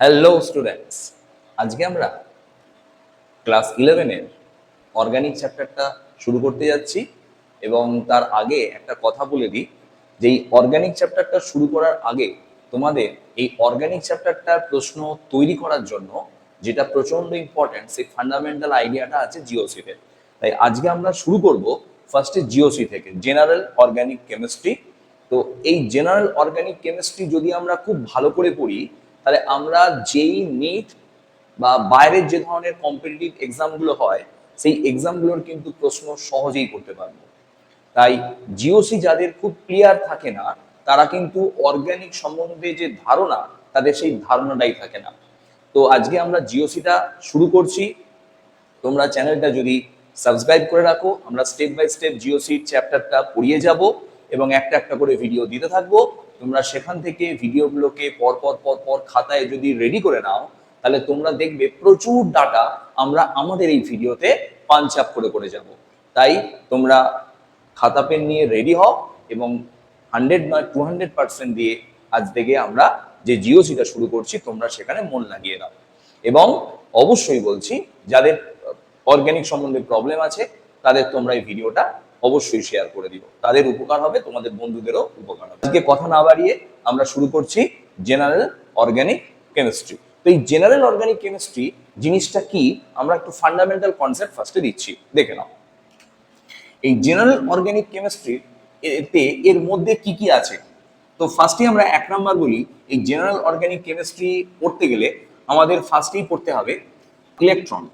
Hello students, আজকে আমরা class 11-এর organic চ্যাপ্টারটা শুরু করতে যাচ্ছি। এবং তার আগে একটা কথা বলে দিই যে এই অর্গানিক চ্যাপ্টারটা শুরু করার আগে তোমাদের এই অর্গানিক চ্যাপ্টারটার প্রশ্ন তৈরি করার জন্য যেটা প্রচন্ড ইম্পর্টেন্ট, সেই ফান্ডামেন্টাল আইডিয়াটা আছে জিওসিতে। তাই আজকে আমরা শুরু করব ফার্স্টে জিওসি থেকে, জেনারেল অর্গানিক কেমিস্ট্রি। তো এই জেনারেল অর্গানিক কেমিস্ট্রি যদি আমরা খুব ভালো করে পড়ি, তাহলে আমরা যেই নিট বা বাইরের যে ধরনের কম্পিটিটিভ এক্সামগুলো হয়, সেই এক্সামগুলোর কিন্তু প্রশ্ন সহজেই করতে পারবো। তাই জিওসি যাদের খুব ক্লিয়ার থাকে না, তারা কিন্তু অর্গানিক সম্বন্ধে যে ধারণা, তাদের সেই ধারণাটাই থাকে না। তো আজকে আমরা জিওসিটা শুরু করছি। তোমরা চ্যানেলটা যদি সাবস্ক্রাইব করে রাখো, আমরা স্টেপ বাই স্টেপ জিওসির চ্যাপ্টারটা পড়িয়ে যাব এবং একটা একটা করে ভিডিও দিতে থাকবো। তোমরা সেখান থেকে ভিডিওগুলোকে পরপর পরপর খাতায় যদি রেডি করে নাও, তাহলে তোমরা দেখবে প্রচুর ডাটা আমরা আমাদের এই ভিডিওতে পাঞ্চ আপ করে করে যাব। তাই তোমরা খাতা পেন নিয়ে রেডি হও এবং 100 নয় 200% দিয়ে আজ থেকে আমরা যে জিওসিটা শুরু করছি, তোমরা সেখানে মন লাগিয়ে দাও। এবং অবশ্যই বলছি, যাদের অর্গানিক সম্বন্ধে প্রবলেম আছে, তাদের তোমরা এই ভিডিওটা অবশ্যই শেয়ার করে দিও, তাদের উপকার হবে, তোমাদের বন্ধুদেরও উপকার হবে। আজকে কথা না বাড়িয়ে আমরা শুরু করছি জেনারেল অর্গানিক কেমিস্ট্রি। তো এই জেনারেল অর্গানিক কেমিস্ট্রি জিনিসটা কি, আমরা একটু ফান্ডামেন্টাল কনসেপ্ট ফার্স্টে দিচ্ছি, দেখে নাও। এই জেনারেল অর্গানিক কেমিস্ট্রি এতে এর মধ্যে কি কি আছে। তো ফার্স্টে আমরা 1 নাম্বার বলি, এই জেনারেল অর্গানিক কেমিস্ট্রি পড়তে গেলে আমাদের ফার্স্টেই পড়তে হবে ইলেকট্রন।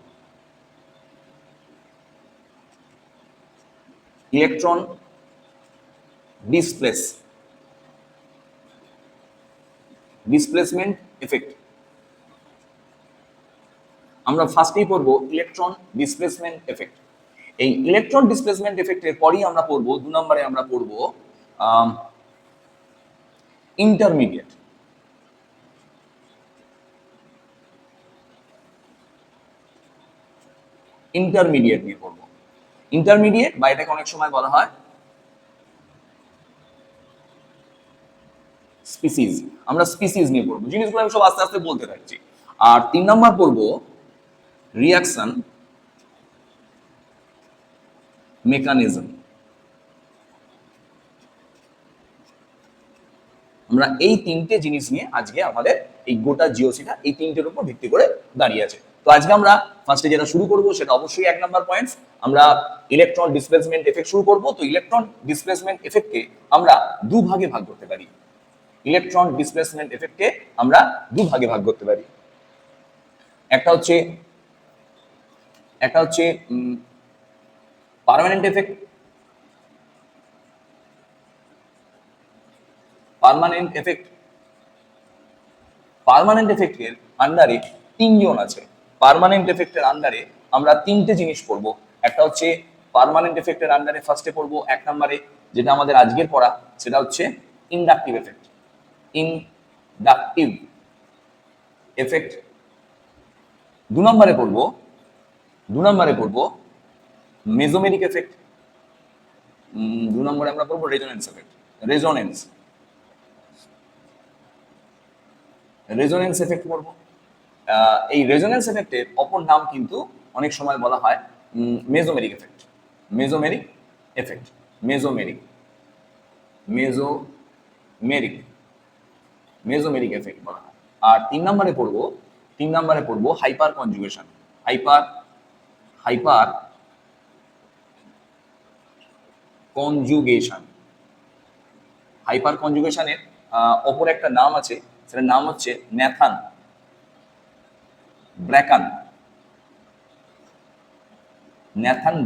Electron displacement effect. আমরা ফার্স্টেই পড়বো ইলেকট্রন ডিসপ্লেসমেন্ট এফেক্ট। এই ইলেকট্রন ডিসপ্লেসমেন্ট এফেক্টের পরই আমরা পড়বো 2 নম্বরে আমরা পড়বো ইন্টারমিডিয়েট। ইন্টারমিডিয়েট নিয়ে পড়বো। ইন্টারমিডিয়েট বা এটাকে অনেক সময় বলা হয় স্পিসিস। আমরা স্পিসিস নিয়ে পড়বো, জিনিসগুলো আমি সব আস্তে আস্তে বলতে থাকছি। আর 3 নম্বর পড়বো রিয়াকশন মেকানিজম। আমরা এই 3টে জিনিস নিয়ে আজকে আমাদের এই গোটা জিওসিটা এই 3টের উপর ভিত্তি করে দাঁড়িয়ে আছে। তো আজকে আমরা ফার্স্টে যেটা শুরু করব সেটা অবশ্যই 1 নম্বর পয়েন্টস, আমরা ইলেকট্রন ডিসপ্লেসমেন্ট এফেক্ট শুরু করব। তো ইলেকট্রন ডিসপ্লেসমেন্ট এফেক্টকে আমরা দুভাগে ভাগ করতে পারি। ইলেকট্রন ডিসপ্লেসমেন্ট এফেক্টকে আমরা দুভাগে ভাগ করতে পারি। একটা হচ্ছে পার্মানেন্ট এফেক্ট। পার্মানেন্ট এফেক্টের আন্ডারে 3জন আছে। পার্মানেন্ট এফেক্টের আন্ডারে আমরা 3টে জিনিস পড়ব। একটা হচ্ছে পার্মানেন্ট এফেক্টের আন্ডারে ফার্স্টে পড়বো 1 নম্বরে, যেটা আমাদের আজকের পড়া, সেটা হচ্ছে ইন্ডাকটিভ এফেক্ট। Inductive effect. 2 নম্বরে পড়বো মেজোমেরিক এফেক্ট। 2 নম্বরে আমরা পড়বো রেজোনেন্স এফেক্ট। রেজোনেন্স এফেক্ট পড়বো। এই রেজোনেন্স এফেক্টের অপর নাম কিন্তু অনেক সময় বলা হয় mesomeric effect. Mesomeric effect mesomeric mesomeric mesomeric effect বলা হয়। আর 3 নম্বরে পড়বো হাইপার কনজুগেশন। Hyperconjugation. হাইপার কনজুগেশনের অপর একটা নাম আছে, সেটার নাম হচ্ছে Nathan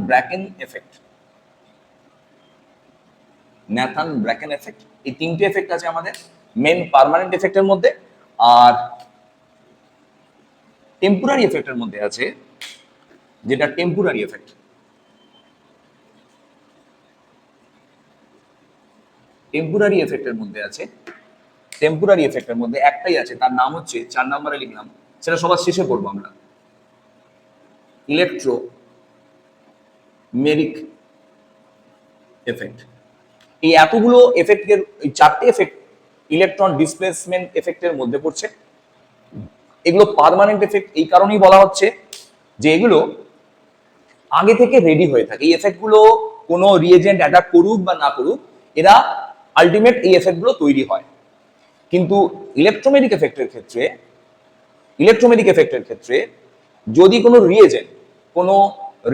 Bracken effect. Nathan Bracken effect. এই 3টে এফেক্ট আছে আমাদের মেন পার্মানেন্ট এফেক্টের মধ্যে। আর টেম্পোরারি এফেক্টের মধ্যে আছে যেটা টেম্পোরারি এফেক্ট। টেম্পোরারি এফেক্টের মধ্যে একটাই আছে, তার নাম হচ্ছে 4 নম্বরে লিখলাম, সেটা সবার শেষে পড়বো আমরা, ইলেকট্রো মেরিক এফেক্ট। এই এতগুলো এফেক্টের এই 4টে এফেক্ট ইলেকট্রন ডিসপ্লেসমেন্ট এফেক্টের মধ্যে পড়ছে। এগুলো পার্মানেন্ট এফেক্ট এই কারণেই বলা হচ্ছে যে এগুলো আগে থেকে রেডি হয়ে থাকে। এই এফেক্ট গুলো কোনো রিএজেন্ট অ্যাটাক করুক বা না করুক, এরা আলটিমেট এই এফেক্ট গুলো তৈরি হয়। কিন্তু ইলেকট্রোমেটিক এফেক্টের ক্ষেত্রে যদি কোনো রিএজেন্ট কোনো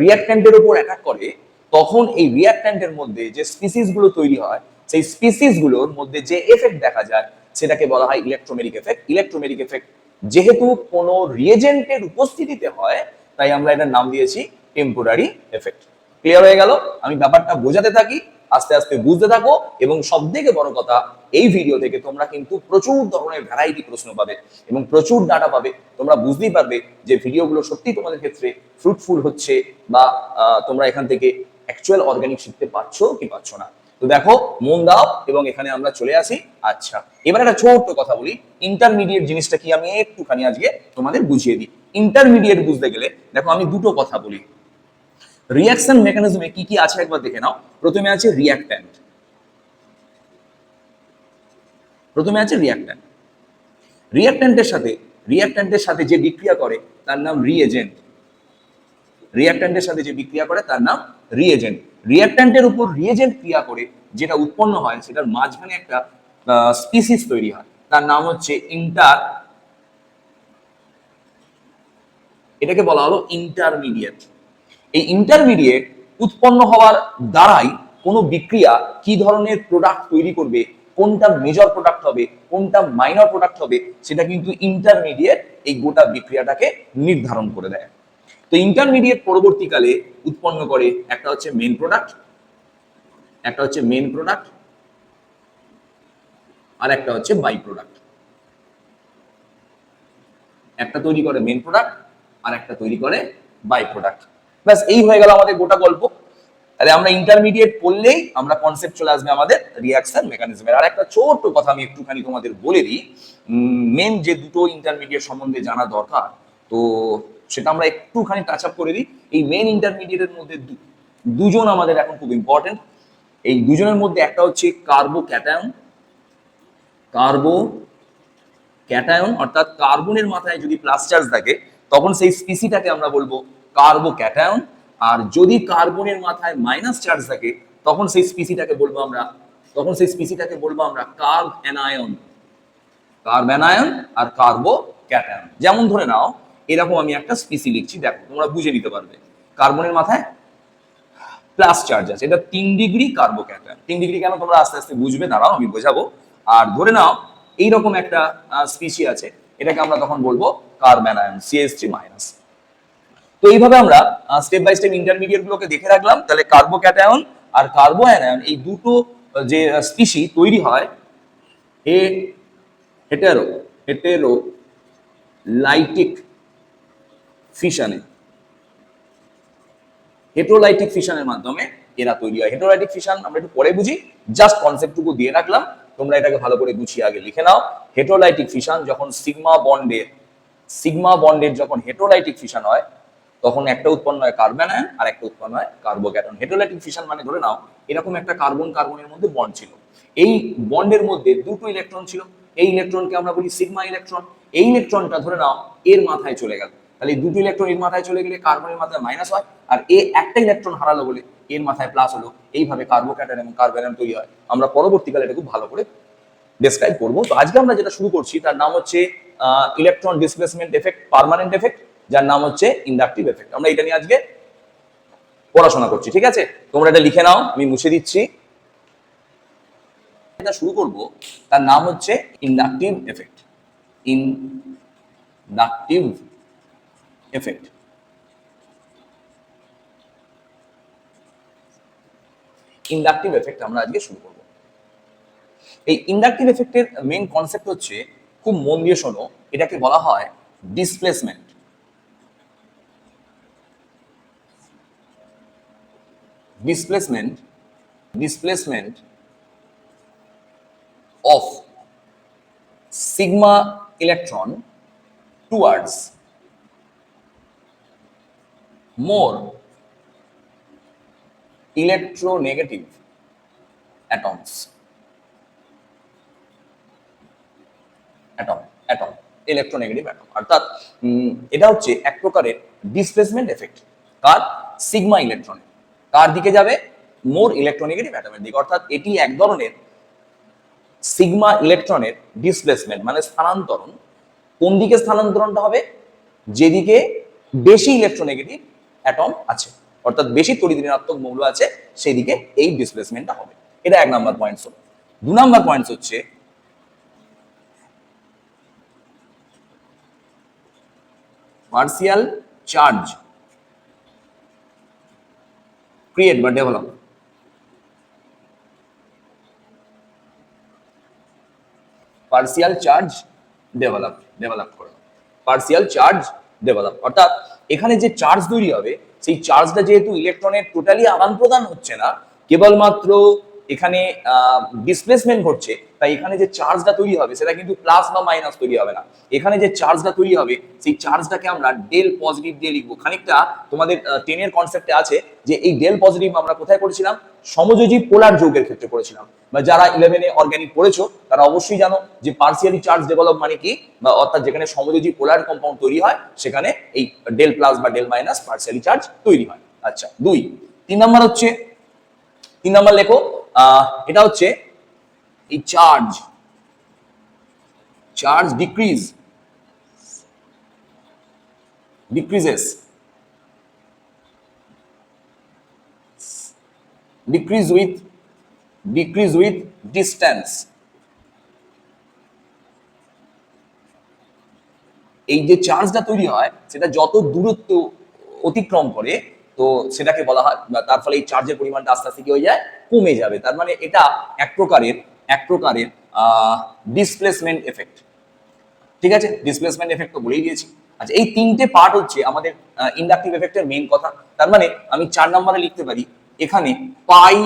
রিঅ্যাক্ট্যান্টের উপর অ্যাটাক করে, তখন এই রিঅ্যাক্ট্যান্টের মধ্যে যে স্পিসিস গুলো তৈরি হয়, সেই স্পিসিস গুলোর মধ্যে যে এফেক্ট দেখা যায় সেটাকে বলা হয় ইলেকট্রোমেটিক এফেক্ট। ইলেকট্রোমেটিক এফেক্ট যেহেতু কোনো রিএজেন্টের উপস্থিতিতে হয়, তাই আমরা এটার নাম দিয়েছি টেম্পোরারি এফেক্ট। ক্লিয়ার হয়ে গেল? আমি ব্যাপারটা বোঝাতে থাকি, আস্তে আস্তে বুঝতে থাকো, এবং সব থেকে বড় কথা, এই ভিডিও থেকে তোমরা কিন্তু প্রচুর ধরনের ভ্যারাইটি প্রশ্ন পাবে এবং প্রচুর ডাটা পাবে। তোমরা বুঝতেই পারবে যে ভিডিওগুলো সত্যি তোমাদের ক্ষেত্রে ফ্রুটফুল হচ্ছে, বা তোমরা এখান থেকে অ্যাকচুয়াল অর্গানিক শিখতে পারছো কি পারছো না। তো দেখো, মন দাও, এবং এখানে আমরা চলে আসি। আচ্ছা, এবার একটা ছোট্ট কথা বলি, ইন্টারমিডিয়েট জিনিসটা কি আমি একটুখানি আজকে তোমাদের বুঝিয়ে দিই। ইন্টারমিডিয়েট বুঝতে গেলে দেখো আমি দুটো কথা বলি। রিঅ্যাকশন মেকানিজমে কি কি আছে একবার দেখে নাও। প্রথমে আছে রিঅ্যাক্ট্যান্ট, রিঅ্যাক্ট্যান্টের সাথে যে বিক্রিয়া করে তার নাম রিএজেন্ট। রিঅ্যাক্ট্যান্টের উপর রিএজেন্ট ক্রিয়া করে যেটা উৎপন্ন হয়, সেটার মাঝখানে একটা স্পিসিস তৈরি হয়, তার নাম হচ্ছে এটাকে বলা হলো ইন্টারমিডিয়েট। এই ইন্টারমিডিয়েট উৎপন্ন হওয়ার দ্বারাই কোনো বিক্রিয়া কি ধরনের প্রোডাক্ট তৈরি করবে, কোনটা মেজর প্রোডাক্ট হবে, কোনটা মাইনর প্রোডাক্ট হবে, সেটা কিন্তু ইন্টারমিডিয়েট এই গোটা বিক্রিয়াটাকে নির্ধারণ করে দেয়। তো ইন্টারমিডিয়েট পরবর্তীকালে উৎপন্ন করে একটা হচ্ছে মেন প্রোডাক্ট, আর একটা হচ্ছে বাই প্রোডাক্ট। একটা তৈরি করে মেন প্রোডাক্ট, আর একটা তৈরি করে বাই প্রোডাক্ট। ব্যাস, এই হয়ে গেল আমাদের গোটা গল্প। তাহলে আমরা ইন্টারমিডিয়েট পড়লেই আমরা কনসেপ্ট চলে আসবে আমাদের রিঅ্যাকশন মেকানিজমের। আর একটা ছোট্ট কথা আমি একটুখানি তোমাদের বলে দিই, মেন যে দুটো ইন্টারমিডিয়েট সম্বন্ধে জানা দরকার, তো সেটা আমরা একটুখানি টাচ আপ করে দিই। এই মেন ইন্টারমিডিয়েটের মধ্যে দুজন আমাদের এখন খুব ইম্পর্টেন্ট। এই দুজনের মধ্যে একটা হচ্ছে কার্বোক্যাটায়ন, অর্থাৎ কার্বনের মাথায় যদি প্লাস চার্জ থাকে তখন সেই স্পিসিটাকে আমরা বলবো কার্বোক্যাটায়ন, আর যদি কার্বনের মাথায় মাইনাস চার্জ থাকে তখন সেই স্পিসিটাকে বলবো আমরা কার্বঅ্যানায়ন আর কার্বোক্যাটায়ন। যেমন ধরে নাও, এরকম আমি একটা স্পিসি লিখছি, দেখো তোমরা বুঝে নিতে পারবে। কার্বনের মাথায় প্লাস চার্জ আছে, এটা 3 ডিগ্রি কার্বোক্যাটায়ন। 3 ডিগ্রি কেন তোমরা আস্তে আস্তে বুঝবে, দাঁড়াও আমি বোঝাবো। আর ধরে নাও এইরকম একটা স্পিসি আছে, এটাকে আমরা তখন বলবো কার্বঅ্যানায়ন, CH3 মাইনাস। তো এইভাবে আমরা স্টেপ বাই স্টেপ ইন্টারমিডিয়েট গুলোকে দেখে রাখলাম। তাহলে কার্বোক্যাটায়ন আর কার্বোঅ্যানায়ন এই দুটো যে স্পিসি তৈরি হয় হেটেরোলাইটিক ফিশনের মাধ্যমে এরা তৈরি হয়। হেটেরোলাইটিক ফিশন আমরা একটু পরে বুঝি, জাস্ট কনসেপ্টটুকু দিয়ে রাখলাম, তোমরা এটাকে ভালো করে গুছিয়ে আগে লিখে নাও। হেটেরোলাইটিক ফিশন যখন সিগমা বন্ডের যখন হেটেরোলাইটিক ফিশন হয়, তখন একটা উৎপন্ন হয় কার্বঅ্যানায়ন আর একটা উৎপন্ন হয় কার্বোক্যাটায়ন। হেটেরোলাইটিক ফিশন মানে ধরে নাও এরকম একটা কার্বনের মধ্যে বন্ড ছিল, এই বন্ডের মধ্যে দুটো ইলেকট্রন ছিল, এই ইলেকট্রনকে আমরা বলি সিগমা ইলেকট্রন। এই ইলেকট্রনটা ধরে নাও এর মাথায় চলে গেল, তাহলে দুটো ইলেকট্রন এর মাথায় চলে গেলে কার্বনের মাথায় মাইনাস হয়, আর একটা ইলেকট্রন হারালো বলে এর মাথায় প্লাস হলো। এইভাবে কার্বোক্যাটায়ন এবং কার্বঅ্যানায়ন তৈরি হয়। আমরা পরবর্তীকালে এটা খুব ভালো করে ডেসক্রাইব করবো। তো আজকে আমরা যেটা শুরু করছি তার নাম হচ্ছে electron displacement effect, permanent effect, যার নাম হচ্ছে ইন্ডাকটিভ এফেক্ট। আমরা এটা নিয়ে আজকে পড়াশোনা করছি, ঠিক আছে? তোমরা এটা লিখে নাও, আমি মুছে দিচ্ছি। এটা শুরু করব, তার নাম হচ্ছে ইন্ডাকটিভ এফেক্ট। ইন্ডাকটিভ এফেক্ট আমরা আজকে শুরু করব। এই ইন্ডাকটিভ এফেক্টের মেইন কনসেপ্ট হচ্ছে, খুব মন দিয়ে শোনো, এটাকে বলা হয় displacement. Displacement of sigma electron towards more electronegative atoms. Electronegative atom. অর্থাৎ এটা হচ্ছে এক প্রকারের ডিসপ্লেসমেন্ট এফেক্ট। কার? সিগমা ইলেকট্রনের। কার দিকে যাবে? মোর ইলেকট্রোনেগেটিভ অ্যাটমের দিকে। অর্থাৎ এটি এক ধরনের সিগমা ইলেকট্রনের ডিসপ্লেসমেন্ট, মানে স্থানান্তরণ। কোন দিকে স্থানান্তরণটা হবে? যেদিকে বেশি ইলেকট্রোনেগেটিভ অ্যাটম আছে, অর্থাৎ বেশি তড়িৎ ঋণাত্মক মৌল আছে, সেই দিকে এই ডিসপ্লেসমেন্টটা হবে। এটা 1 নাম্বার পয়েন্ট হলো। 2 নাম্বার পয়েন্ট হচ্ছে পার্সিয়াল চার্জ ক্রিয়েট বা ডেভেলপ। পার্সিয়াল চার্জ ডেভেলপ করে, পার্সিয়াল চার্জ ডেভেলপ। অর্থাৎ এখানে যে চার্জ তৈরি হবে, সেই চার্জটা যেহেতু ইলেকট্রনের টোটালি আদান প্রদান হচ্ছে না, কেবলমাত্র এখানে ডিসপ্লেসমেন্ট ঘটছে, তাই এখানে যে চার্জটা তৈরি হবে সেটা কিন্তু প্লাস বা মাইনাস তৈরি হবে না। এখানে যে চার্জটা তৈরি হবে, সেই চার্জটাকে আমরা ডেল পজিটিভ দিয়ে লিখবো। খানিকটা তোমাদের 10-এর কনসেপ্টে আছে যে এই ডেল পজিটিভ আমরা কোথায় করেছিলাম? সমযোজী পোলার যৌগের ক্ষেত্রে করেছিলাম। বা যারা 11-এ অর্গানিক পড়েছো তারা অবশ্যই জানো যে পার্সিয়ালি চার্জ ডেভেলপ মানে কি, বা অর্থাৎ যেখানে সমযোজী পোলার কম্পাউন্ড তৈরি হয় সেখানে এই ডেল প্লাস বা ডেল মাইনাস পার্সিয়ালি চার্জ তৈরি হয়। আচ্ছা, 2। 3 নাম্বার হচ্ছে, 3 নাম্বার লেখো, এটা হচ্ছে এই চার্জ decreases with distance। এই যে চার্জটা তৈরি হয় সেটা যত দূরত্ব অতিক্রম করে, তো সেটাকে বলা হয়, তার ফলে এই চার্জের পরিমাণটা আস্তে আস্তে কি হয়ে যায়? কমে যাবে। তার মানে এটা এক প্রকারের ডিসপ্লেসমেন্ট এফেক্ট। ঠিক আছে, ডিসপ্লেসমেন্ট এফেক্ট তো বলেই দিয়েছি। আচ্ছা, এই 3টে পার্ট হচ্ছে আমাদের ইন্ডাকটিভ এফেক্টের মেইন কথা। তার মানে আমি 4 নম্বরে লিখতে পারি, এখানে পাই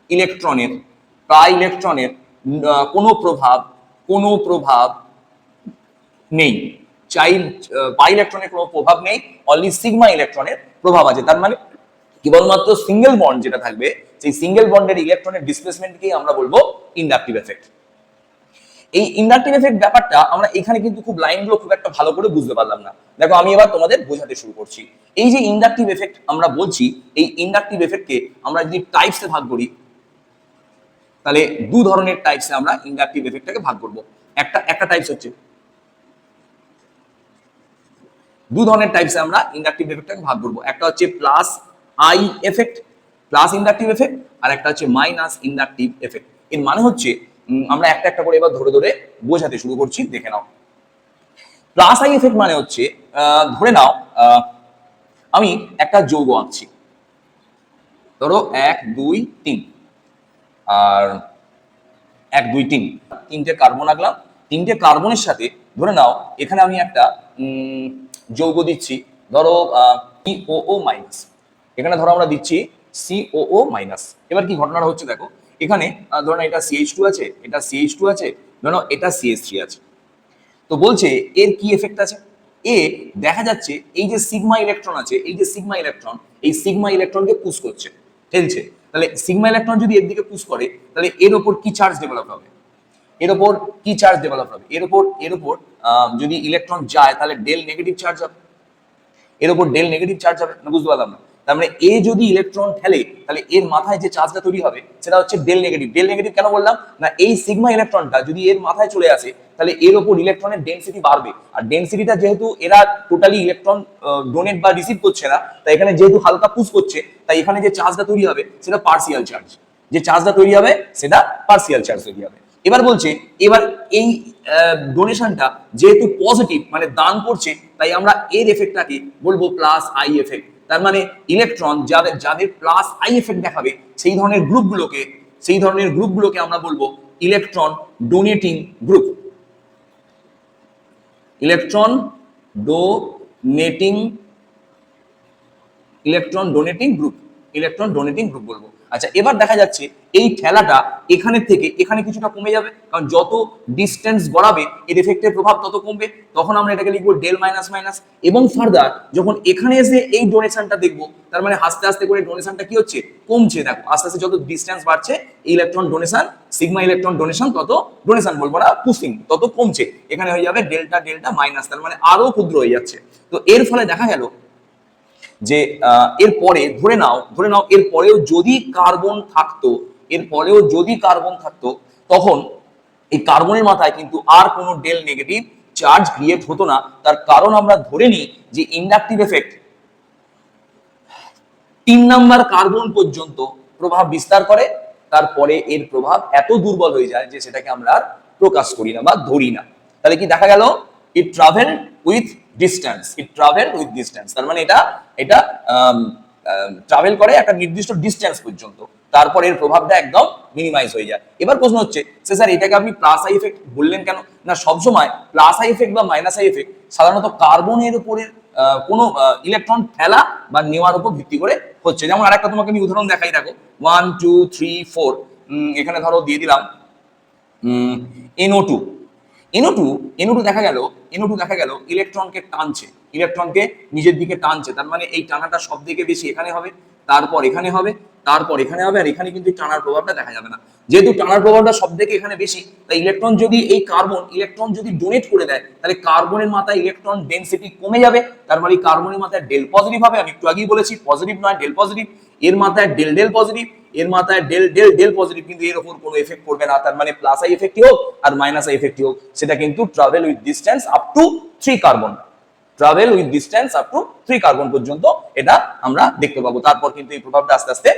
ইলেকট্রনের কোনো প্রভাব নেই। পাই ইলেকট্রনের কোনো প্রভাব নেই, অনলি সিগমা ইলেকট্রনের প্রভাব আছে। তার মানে কেবলমাত্র সিঙ্গেল বন্ড যেটা থাকবে, সেই সিঙ্গেল বন্ডের ইলেকট্রনের ডিসপ্লেসমেন্টকেই আমরা বলবো ইন্ডাকটিভ এফেক্ট। এই ইন্ডাকটিভ এফেক্ট ব্যাপারটা আমরা এখানে কিন্তু খুব লাইনগুলো খুব একটা ভালো করে বুঝতে পারলাম না। দেখো, আমি এবার তোমাদের বোঝাতে শুরু করছি। এই যে ইন্ডাকটিভ এফেক্ট আমরা বলছি, এই ইন্ডাকটিভ এফেক্টকে আমরা যদি টাইপসে ভাগ করি, তাহলে 2 ধরনের টাইপসে আমরা ইন্ডাকটিভ এফেক্টটাকে ভাগ করব। একটা টাইপস হচ্ছে, 2 ধরনের টাইপসে আমরা ইন্ডাকটিভ এফেক্টটাকে ভাগ করব। একটা হচ্ছে plus I effect, plus inductive effect, আর একটা হচ্ছে মাইনাস ইন্ডাকটিভ এফেক্ট। এর মানে হচ্ছে, আমরা একটা একটা করে এবার ধরে ধরে বোঝাতে শুরু করছি, দেখে নাও। প্লাস আই এফেক্ট মানে হচ্ছে, ধরে নাও আমি একটা যৌগ আঁকছি, ধরো 1 2 3, আর 1 2 3 তিনটে কার্বন আঁকলাম। 3টে কার্বনের সাথে ধরে নাও এখানে আমি একটা যৌগ দিচ্ছি, ধরো COO মাইনাস। এখানে ধরো আমরা দিচ্ছি COO মাইনাস। এবার কি ঘটনাটা হচ্ছে দেখো, এখানে ধরো এটা CH2 আছে, এটা CH2 আছে, ধরো এটা CH3 আছে। তো বলছে এর কি এফেক্ট আছে? দেখা যাচ্ছে এই যে সিগমা ইলেকট্রন আছে, এই যে সিগমা ইলেকট্রন, এই সিগমা ইলেকট্রনকে পুশ করছে, ঠেলছে। তাহলে সিগমা ইলেকট্রন যদি এর দিকে পুশ করে, তাহলে এর ওপর কি চার্জ ডেভেলপ হবে? এর ওপর যদি ইলেকট্রন যায়, তাহলে ডেল নেগেটিভ চার্জ হবে। এর ওপর ডেল নেগেটিভ চার্জ হবে না, বুঝতে পারলাম না। তার মানে এ যদি ইলেকট্রন ঠেলে, তাহলে এর মাথায় যে চার্জটা তৈরি হবে সেটা হচ্ছে ডেল নেগেটিভ। ডেল নেগেটিভ কেন বললাম না, এই সিগমা ইলেকট্রনটা যদি এর মাথায় চলে আসে, তাহলে এর ওপর ইলেকট্রনের ডেনসিটি বাড়বে। আর ডেনসিটিটা যেহেতু এরা টোটালি ইলেকট্রন ডোনেট বা রিসিভ করছে না, তাই এখানে যেহেতু হালকা পুশ করছে, তাই এখানে যে চার্জটা তৈরি হবে সেটা পার্সিয়াল চার্জ। এবার বলছে, এবার এই ডোনেশনটা যেহেতু পজিটিভ, মানে দান করছে, তাই আমরা এর এফেক্টটাকে বলবো প্লাস আই এফেক্ট। তার মানে ইলেকট্রন যাদের প্লাস আই এফেক্ট দেখাবে, সেই ধরনের গ্রুপগুলোকে আমরা বলবো electron donating group. Electron donating group বলবো। আচ্ছা, এবার দেখা যাচ্ছে এই ঠেলাটা এখানে থেকে এখানে কিছুটা কমে যাবে, কারণ যত ডিস্টেন্স বাড়াবে এর এফেক্টের প্রভাব তত কমবে। তখন আমরা এটাকে লিখবো ডেল মাইনাস মাইনাস। এবং ফার্দার যখন এখানে এসে এই ডোনেশনটা দেখবো, তার মানে আস্তে আস্তে করে ডোনেশনটা কি হচ্ছে, কমছে। দেখো আস্তে আস্তে যত ডিস্টেন্স বাড়ছে electron donation, sigma electron donation তত, ডোনেশন বলবো না, পুশিং তত কমছে। এখানে হয়ে যাবে ডেল্টা ডেল্টা মাইনাস, তার মানে আরো ক্ষুদ্র হয়ে যাচ্ছে। তো এর ফলে দেখা গেল যে এরপরে ধরে নাও এরপরেও যদি কার্বন থাকতো, এরপরেও যদি কার্বন থাকতো, তখন এই কার্বনের মাথায় কিন্তু আর কোনো ডেল নেগেটিভ চার্জ ক্রিয়েট হতো না। তার কারণ আমরা ধরে নিই যে ইন্ডাকটিভ এফেক্ট 3 নাম্বার কার্বন পর্যন্ত প্রভাব বিস্তার করে, তারপরে এর প্রভাব এত দুর্বল হয়ে যায় যে সেটাকে আমরা আর প্রকাশ করি না বা ধরি না। তাহলে কি দেখা গেল, it travel with distance, it travel with distance, তার মানে এটা এটা ট্রাভেল করে একটা নির্দিষ্ট ডিস্টেন্স পর্যন্ত, তারপর এর প্রভাবটা একদম মিনিমাইজ হয়ে যায়। এবার প্রশ্ন হচ্ছে স্যার এটাকে আপনি প্লাস আই এফেক্ট বললেন কেন? না, সবসময় প্লাস আই এফেক্ট বা মাইনাস আই এফেক্ট সাধারণত কার্বনের উপরে কোনো ইলেকট্রন ফেলা বা নেওয়ার উপর ভিত্তি করে হচ্ছে। যেমন আরেকটা তোমাকে আমি উদাহরণ দেখাই, দেখো 1 2 3 4, এখানে ধরো দিয়ে দিলাম NO2। NO2 দেখা গেল ইলেকট্রনকে টানছে, ইলেকট্রনকে নিজের দিকে টানছে। তার মানে এই টানাটা সব থেকে বেশি এখানে হবে, তারপর এখানে হবে, তারপর এখানে হবে, আর এখানে কিন্তু টানার প্রভাবটা দেখা যাবে না। যেহেতু টানার প্রভাবটা সব থেকে এখানে বেশি, তাই ইলেকট্রন যদি এই ইলেকট্রন যদি ডোনেট করে দেয়, তাহলে কার্বনের মাথায় ইলেকট্রন ডেনসিটি কমে যাবে। তার মানে কার্বনের মাথায় ডেল পজিটিভ হবে। আমি একটু আগেই বলেছি পজিটিভ নয়, ডেল পজিটিভ। এর মাথায় ডেল ডেল পজিটিভ, এর মাথায় ডেল ডেল ডেল পজিটিভ, কিন্তু এর উপর কোনো এফেক্ট পড়বে না। তার মানে প্লাস আই এফেক্টই হোক আর মাইনাস আই এফেক্টই হোক, সেটা কিন্তু travel with distance up to 3 carbon, travel with distance up to 3 carbon পর্যন্ত এটা আমরা দেখতে পাবো। তারপর কিন্তু এই প্রভাবটা আস্তে আস্তে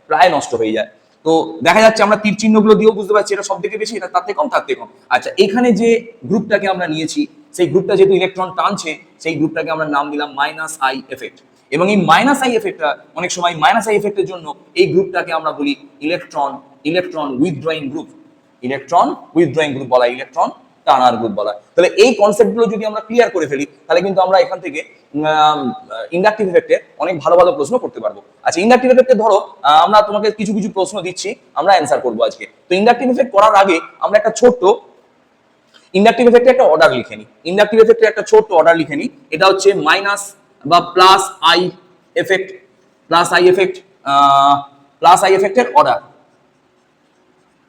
প্রায় নষ্ট হয়ে যায়। তো দেখা যাচ্ছে আমরা তীর চিহ্নগুলো দিয়েও বুঝতে পারছি এটা সব থেকে বেশি, এটা তার থেকে কম, তার থেকে কম। আচ্ছা, এখানে যে গ্রুপটাকে আমরা নিয়েছি, সেই গ্রুপটা যেহেতু ইলেকট্রন টানছে, সেই গ্রুপটাকে আমরা নাম দিলাম মাইনাস আই এফেক্ট। এবং এই মাইনাস আই এফেক্টটা অনেক সময় মাইনাস আই এফেক্টের জন্য এই গ্রুপটাকে আমরা বলি electron withdrawing group, electron withdrawing group বলা, ইলেকট্রন টানার গ্রুপ বলা। তাহলে এই কনসেপ্টগুলো যদি আমরা ক্লিয়ার করে ফেলি, তাহলে কিন্তু আমরা এখান থেকে ইন্ডাকটিভ এফেক্টের অনেক ভালো ভালো প্রশ্ন করতে পারবো। আচ্ছা, ইন্ডাকটিভ এফেক্টে ধরো আমরা তোমাকে কিছু কিছু প্রশ্ন দিচ্ছি, আমরা অ্যান্সার করবো আজকে। তো ইন্ডাকটিভ এফেক্ট করার আগে আমরা একটা ছোট্ট ইন্ডাকটিভ এফেক্টের একটা অর্ডার লিখে নিই। ইন্ডাকটিভ এফেক্টের একটা ছোট্ট অর্ডার লিখে নিই। এটা হচ্ছে মাইনাস বা plus I effect, plus I effect, plus I এফেক্টের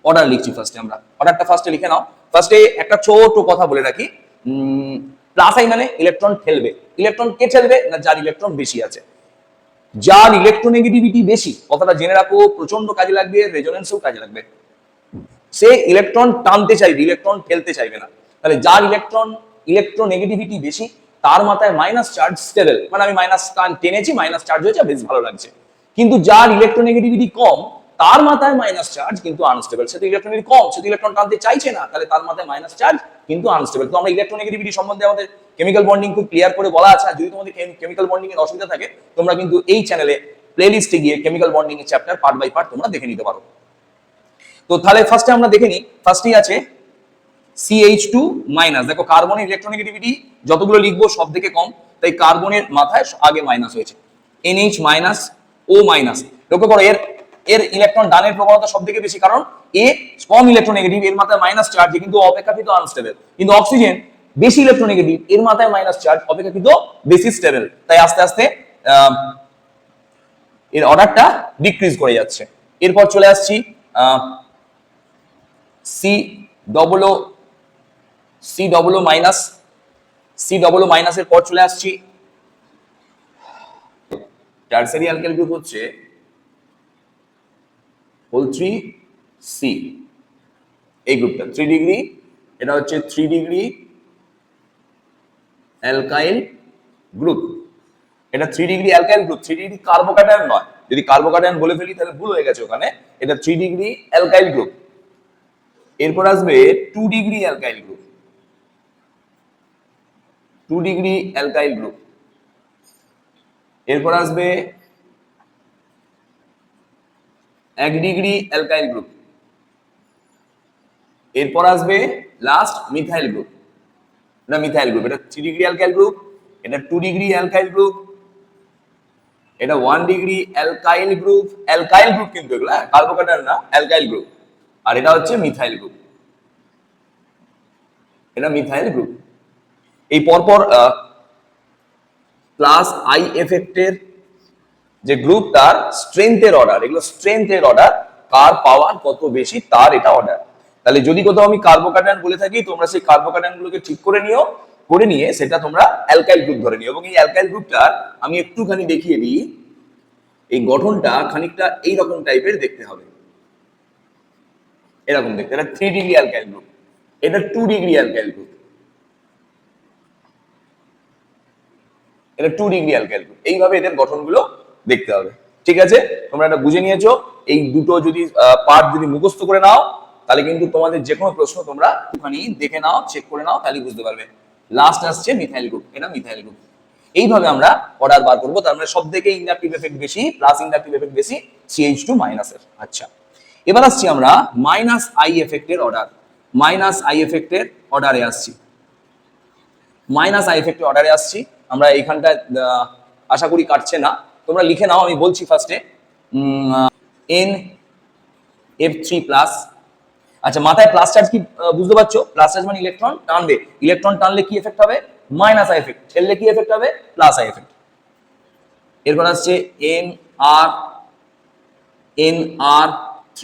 অর্ডার লিখছি। ফার্স্টে আমরা অর্ডারটা ফার্স্টে লিখে নাও। ফার্স্টে একটা ছোট কথা বলে রাখি, প্লাস আই মানে ইলেকট্রন ঠেলবে। ইলেকট্রন কে ঠেলবে? না, যার ইলেকট্রন বেশি আছে, যার ইলেকট্রোনেগেটিভিটি বেশি। কথাটা জেনে রাখো, প্রচন্ড কাজে লাগবে, রেজোনেন্সেও কাজে লাগবে। সে ইলেকট্রন টানতে চাইবে, ইলেকট্রন ঠেলতে চাইবে না। তাহলে যার ইলেকট্রোনেগেটিভিটি বেশি, তার মাথায় মাইনাস চার্জ স্টেবল, মানে আমি মাইনাস টেনেছি, মাইনাস চার্জ হয়েছে, বেশ ভালো লাগছে। কিন্তু যার ইলেকট্রোনেগেটিভিটি কম, তার মাথায় মাইনাস চার্জ কিন্তু আনস্টেবল। সে তো ইলেকট্রনের কম, সে তো ইলেকট্রন টানতে চাইছে না, তাহলে তার মাথায় মাইনাস চার্জ কিন্তু আনস্টেবল। তো আমরা ইলেকট্রোনেগেটিভিটি সম্বন্ধে আমাদের কেমিক্যাল বন্ডিং খুব ক্লিয়ার করে বলা আছে। আর যদি তোমাদের কেমিক্যাল বন্ডিং এর অসুবিধা থাকে, তোমরা কিন্তু এই চ্যানেলে প্লেলিস্টে গিয়ে কেমিক্যাল বন্ডিং এর চ্যাপ্টার পার্ট বাই পার্ট তোমরা দেখে নিতে পারো। তো তাহলে ফার্স্টে আমরা দেখে নিই। ফার্স্টেই আছে CH2 মাইনাস। দেখো কার্বনের ইলেকট্রোনেগেটিভিটি যতগুলো লিখবো সব থেকে কম, তাই কার্বনের মাথায় আগে মাইনাস হয়েছে। NH minus, O minus. লক্ষ্য করো এর ইলেকট্রন দানের প্রবণতা সব থেকে বেশি, কারণ এ কম ইলেকট্রোনেগেটিভ, এর মাথায় মাইনাস চার্জ, কিন্তু অপেক্ষাকৃত আনস্টেবল। কিন্তু অক্সিজেন বেশি ইলেকট্রোনেগেটিভ, এর মাথায় মাইনাস চার্জ, অপেক্ষাকৃত বেশি স্টেবল। তাই আস্তে আস্তে এর অর্ডারটা ডিক্রিজ করে যাচ্ছে। এরপর চলে আসছি সি ডবল ও মাইনাসের পর চলে আসছি টারসারি অ্যালকাইল গ্রুপ হচ্ছে O3C, এই গ্রুপটা 3 ডিগ্রি, এটা হচ্ছে 3 ডিগ্রি অ্যালকাইল গ্রুপ। এটা 3 degree alkyl group, 3 degree carbocation নয়। যদি কার্বোক্যাটায়ন বলে ফেলি তাহলে ভুল হয়ে গেছে ওখানে। এটা 3 ডিগ্রি অ্যালকাইল গ্রুপ। এরপর আসবে 2 degree alkyl group, 2 degree alkyl group. এরপর আসবে 1 ডিগ্রি অ্যালকাইল গ্রুপ। এরপর আসবে লাস্ট মিথাইল গ্রুপ। এটা মিথাইল গ্রুপ, এটা 3 ডিগ্রি অ্যালকাইল গ্রুপ, এটা 2 ডিগ্রি অ্যালকাইল গ্রুপ, এটা 1 ডিগ্রি অ্যালকাইল গ্রুপ, কিন্তু এগুলো কার্বোক্যাটায়ন না, অ্যালকাইল গ্রুপ। আর এটা হচ্ছে মিথাইল গ্রুপ, এটা মিথাইল গ্রুপ। এই পরপর প্লাস আই এফেক্টের যে গ্রুপ তার স্ট্রেংথের অর্ডার, এগুলো স্ট্রেংথের অর্ডার, কার পাওয়ার কত বেশি তার এটা অর্ডার। তাহলে যদি কোথাও আমি কার্বোক্যাটায়ন বলে থাকি, তোমরা সেই কার্বোক্যাটায়ন গুলোকে ঠিক করে নিও, করে নিয়ে সেটা তোমরা অ্যালকাইল গ্রুপ ধরে নিও। এবং এই অ্যালকাইল গ্রুপটার আমি একটুখানি দেখিয়ে দিই, এই গঠনটা খানিকটা এইরকম টাইপের দেখতে হবে, এরকম দেখতে। এটা 3 ডিগ্রি অ্যালকাইল গ্রুপ, এটা 2 ডিগ্রি অ্যালকাইল গ্রুপ, এটা 2 ডিগ্রি অ্যালকাইল গ্রুপ। এইভাবে এদের গঠনগুলো দেখতে হবে, ঠিক আছে? তোমরা এটা বুঝে নিয়েছো। এই দুটো যদি পার্ট যদি মুখস্থ করে নাও, তাহলে কিন্তু তোমাদের যে কোনো প্রশ্ন তোমরা একটুখানি দেখে নাও, চেক করে নাও, তাহলে বুঝতে পারবে। লাস্ট আসছে মিথাইল গ্রুপ, এটা মিথাইল গ্রুপ। এইভাবে আমরা অর্ডার বার করবো। তার মানে সব থেকে ইন্ডাকটিভ এফেক্ট বেশি, প্লাস ইন্ডাকটিভ এফেক্ট বেশি CH2 মাইনাসের। আচ্ছা, এবার আসছি আমরা মাইনাস আই এফেক্টের অর্ডার। মাইনাস আই এফেক্টের অর্ডারে আসছি, মাইনাস আই এফেক্টের অর্ডারে আসছি। আমরা এইখানটা আশা করি কাটছে না, তোমরা লিখে নাও, আমি বলছি ফার্স্টে NF3 প্লাস। আচ্ছা, মাথায় প্লাস চার্জ কি বুঝতে পারছো? প্লাস চার্জ মানে ইলেকট্রন টানবে, ইলেকট্রন টানলে কি এফেক্ট হবে? Minus I effect. ঠেললে কি এফেক্ট হবে? Plus I effect. এরপর আসছে NR3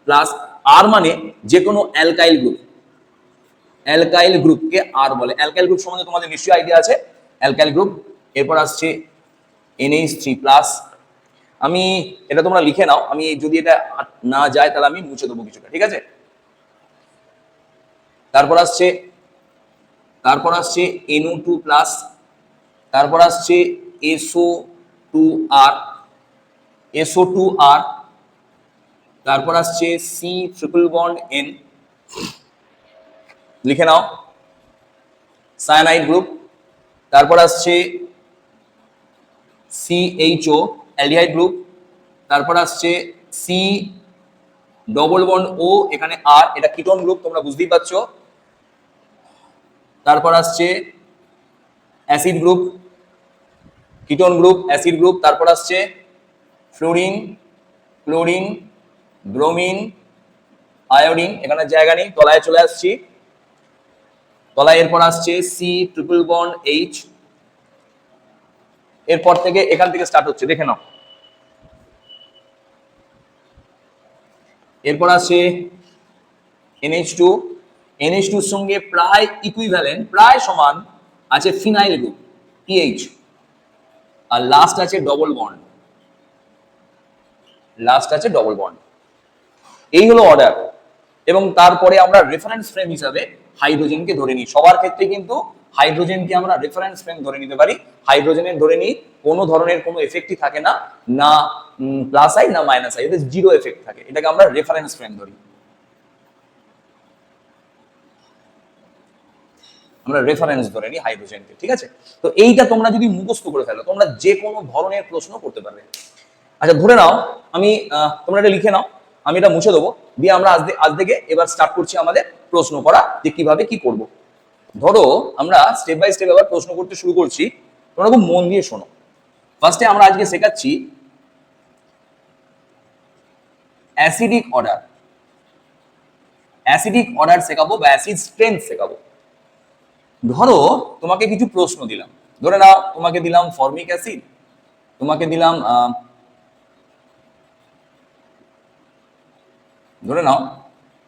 প্লাস। আর মানে যে কোনো অ্যালকাইল গ্রুপ, অ্যালকাইল গ্রুপকে আর বলে। অ্যালকাইল গ্রুপ সম্বন্ধে তোমাদের নিশ্চয়ই আইডিয়া আছে, অ্যালকাইল গ্রুপ। এরপর আসছে NH3 প্লাস। আমি এটা তোমরা লিখে নাও, আমি যদি এটা না যায় তাহলে আমি মুছে দেবো কিছুটা, ঠিক আছে? তারপর আসছে NO2 প্লাস। তারপর আসছে SO2R। তারপর আসছে C ট্রিপল বন্ড N, লিখে নাও, সায়ানাইড গ্রুপ। তারপর আসছে CHO অ্যালডিহাইড গ্রুপ। তারপর আসছে C ডবল বন্ড O, এখানে R, এটা কিটোন গ্রুপ, তোমরা বুঝতেই পারছো। তারপর আসছে acid group, ketone group, acid group. তারপর আসছে ফ্লোরিন, ক্লোরিন, ব্রোমিন, আয়োডিন, এখানে জায়গা নেই, তলায় চলে আসছি, তলায়। এরপর আসছে C ট্রিপল বন্ড H। এরপর থেকে এখান থেকে স্টার্ট হচ্ছে, দেখে নাও। এরপর আসছে NH2, NH2 এর সঙ্গে প্রায় ইকুইভ্যালেন্ট, প্রায় সমান আছে ফিনাইল গ্রুপ PH। আর লাস্ট আছে ডবল বন্ড, লাস্ট আছে ডবল বন্ড। এই হলো অর্ডার। এবং তারপরে আমরা রেফারেন্স ফ্রেম হিসাবে হাইড্রোজেনকে ধরে নিই। সবার ক্ষেত্রে কিন্তু হাইড্রোজেনকে আমরা রেফারেন্স ফ্রেম ধরে নিতে পারি। হাইড্রোজেনের ধরে নিই কোনো ধরনের কোনো এফেক্টই থাকে না, না প্লাস আই না মাইনাস আই, এদের জিরো এফেক্ট থাকে। এটাকে আমরা রেফারেন্স ফ্রেম ধরি, আমরা রেফারেন্স ধরে নিই হাইড্রোজেনকে, ঠিক আছে? তো এইটা তোমরা যদি মুখস্থ করে ফেলো, তোমরা যে কোনো ধরনের প্রশ্ন করতে পারবে। আচ্ছা, ধরে নাও আমি, তোমরা এটা লিখে নাও, আমি এটা মুছে দেবো, দিয়ে আমরা আজ থেকে এবার স্টার্ট করছি আমাদের প্রশ্ন করা, যে কিভাবে কি করব। ধরো আমরা স্টেপ বাই স্টেপ এবার প্রশ্ন করতে শুরু করছি, তোমরা খুব মন দিয়ে শোনো। ফার্স্টে আমরা আজকে শেখাচ্ছি অ্যাসিডিক অর্ডার। অ্যাসিডিক অর্ডার শেখাবো বা অ্যাসিড স্ট্রেংথ শেখাবো। ধরো তোমাকে কিছু প্রশ্ন দিলাম, ধরে নাও তোমাকে দিলাম ফর্মিক অ্যাসিড, তোমাকে দিলাম ধরে নাও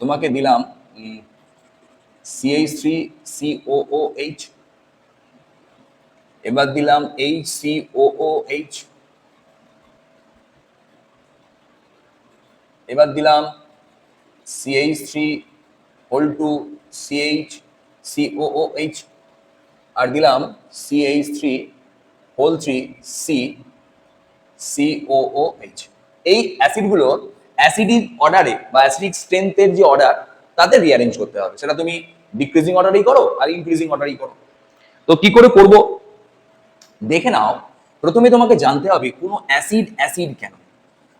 তোমাকে দিলাম CH3COOH, এবার দিলাম HCOOH, এবার দিলাম CH3(2CH)COOH, আর দিলাম CH3(3)CCOOH। এই অ্যাসিডগুলোর অ্যাসিডিক অর্ডারে বা অ্যাসিডিক স্ট্রেংথের যে অর্ডার, তাতে রিঅ্যারেঞ্জ করতে হবে। সেটা তুমি ডিক্রিজিং অর্ডারেই করো আর ইনক্রিজিং অর্ডারেই করো। তো কি করে করব দেখে নাও। প্রথমে তোমাকে জানতে হবে কোনো অ্যাসিড অ্যাসিড কেন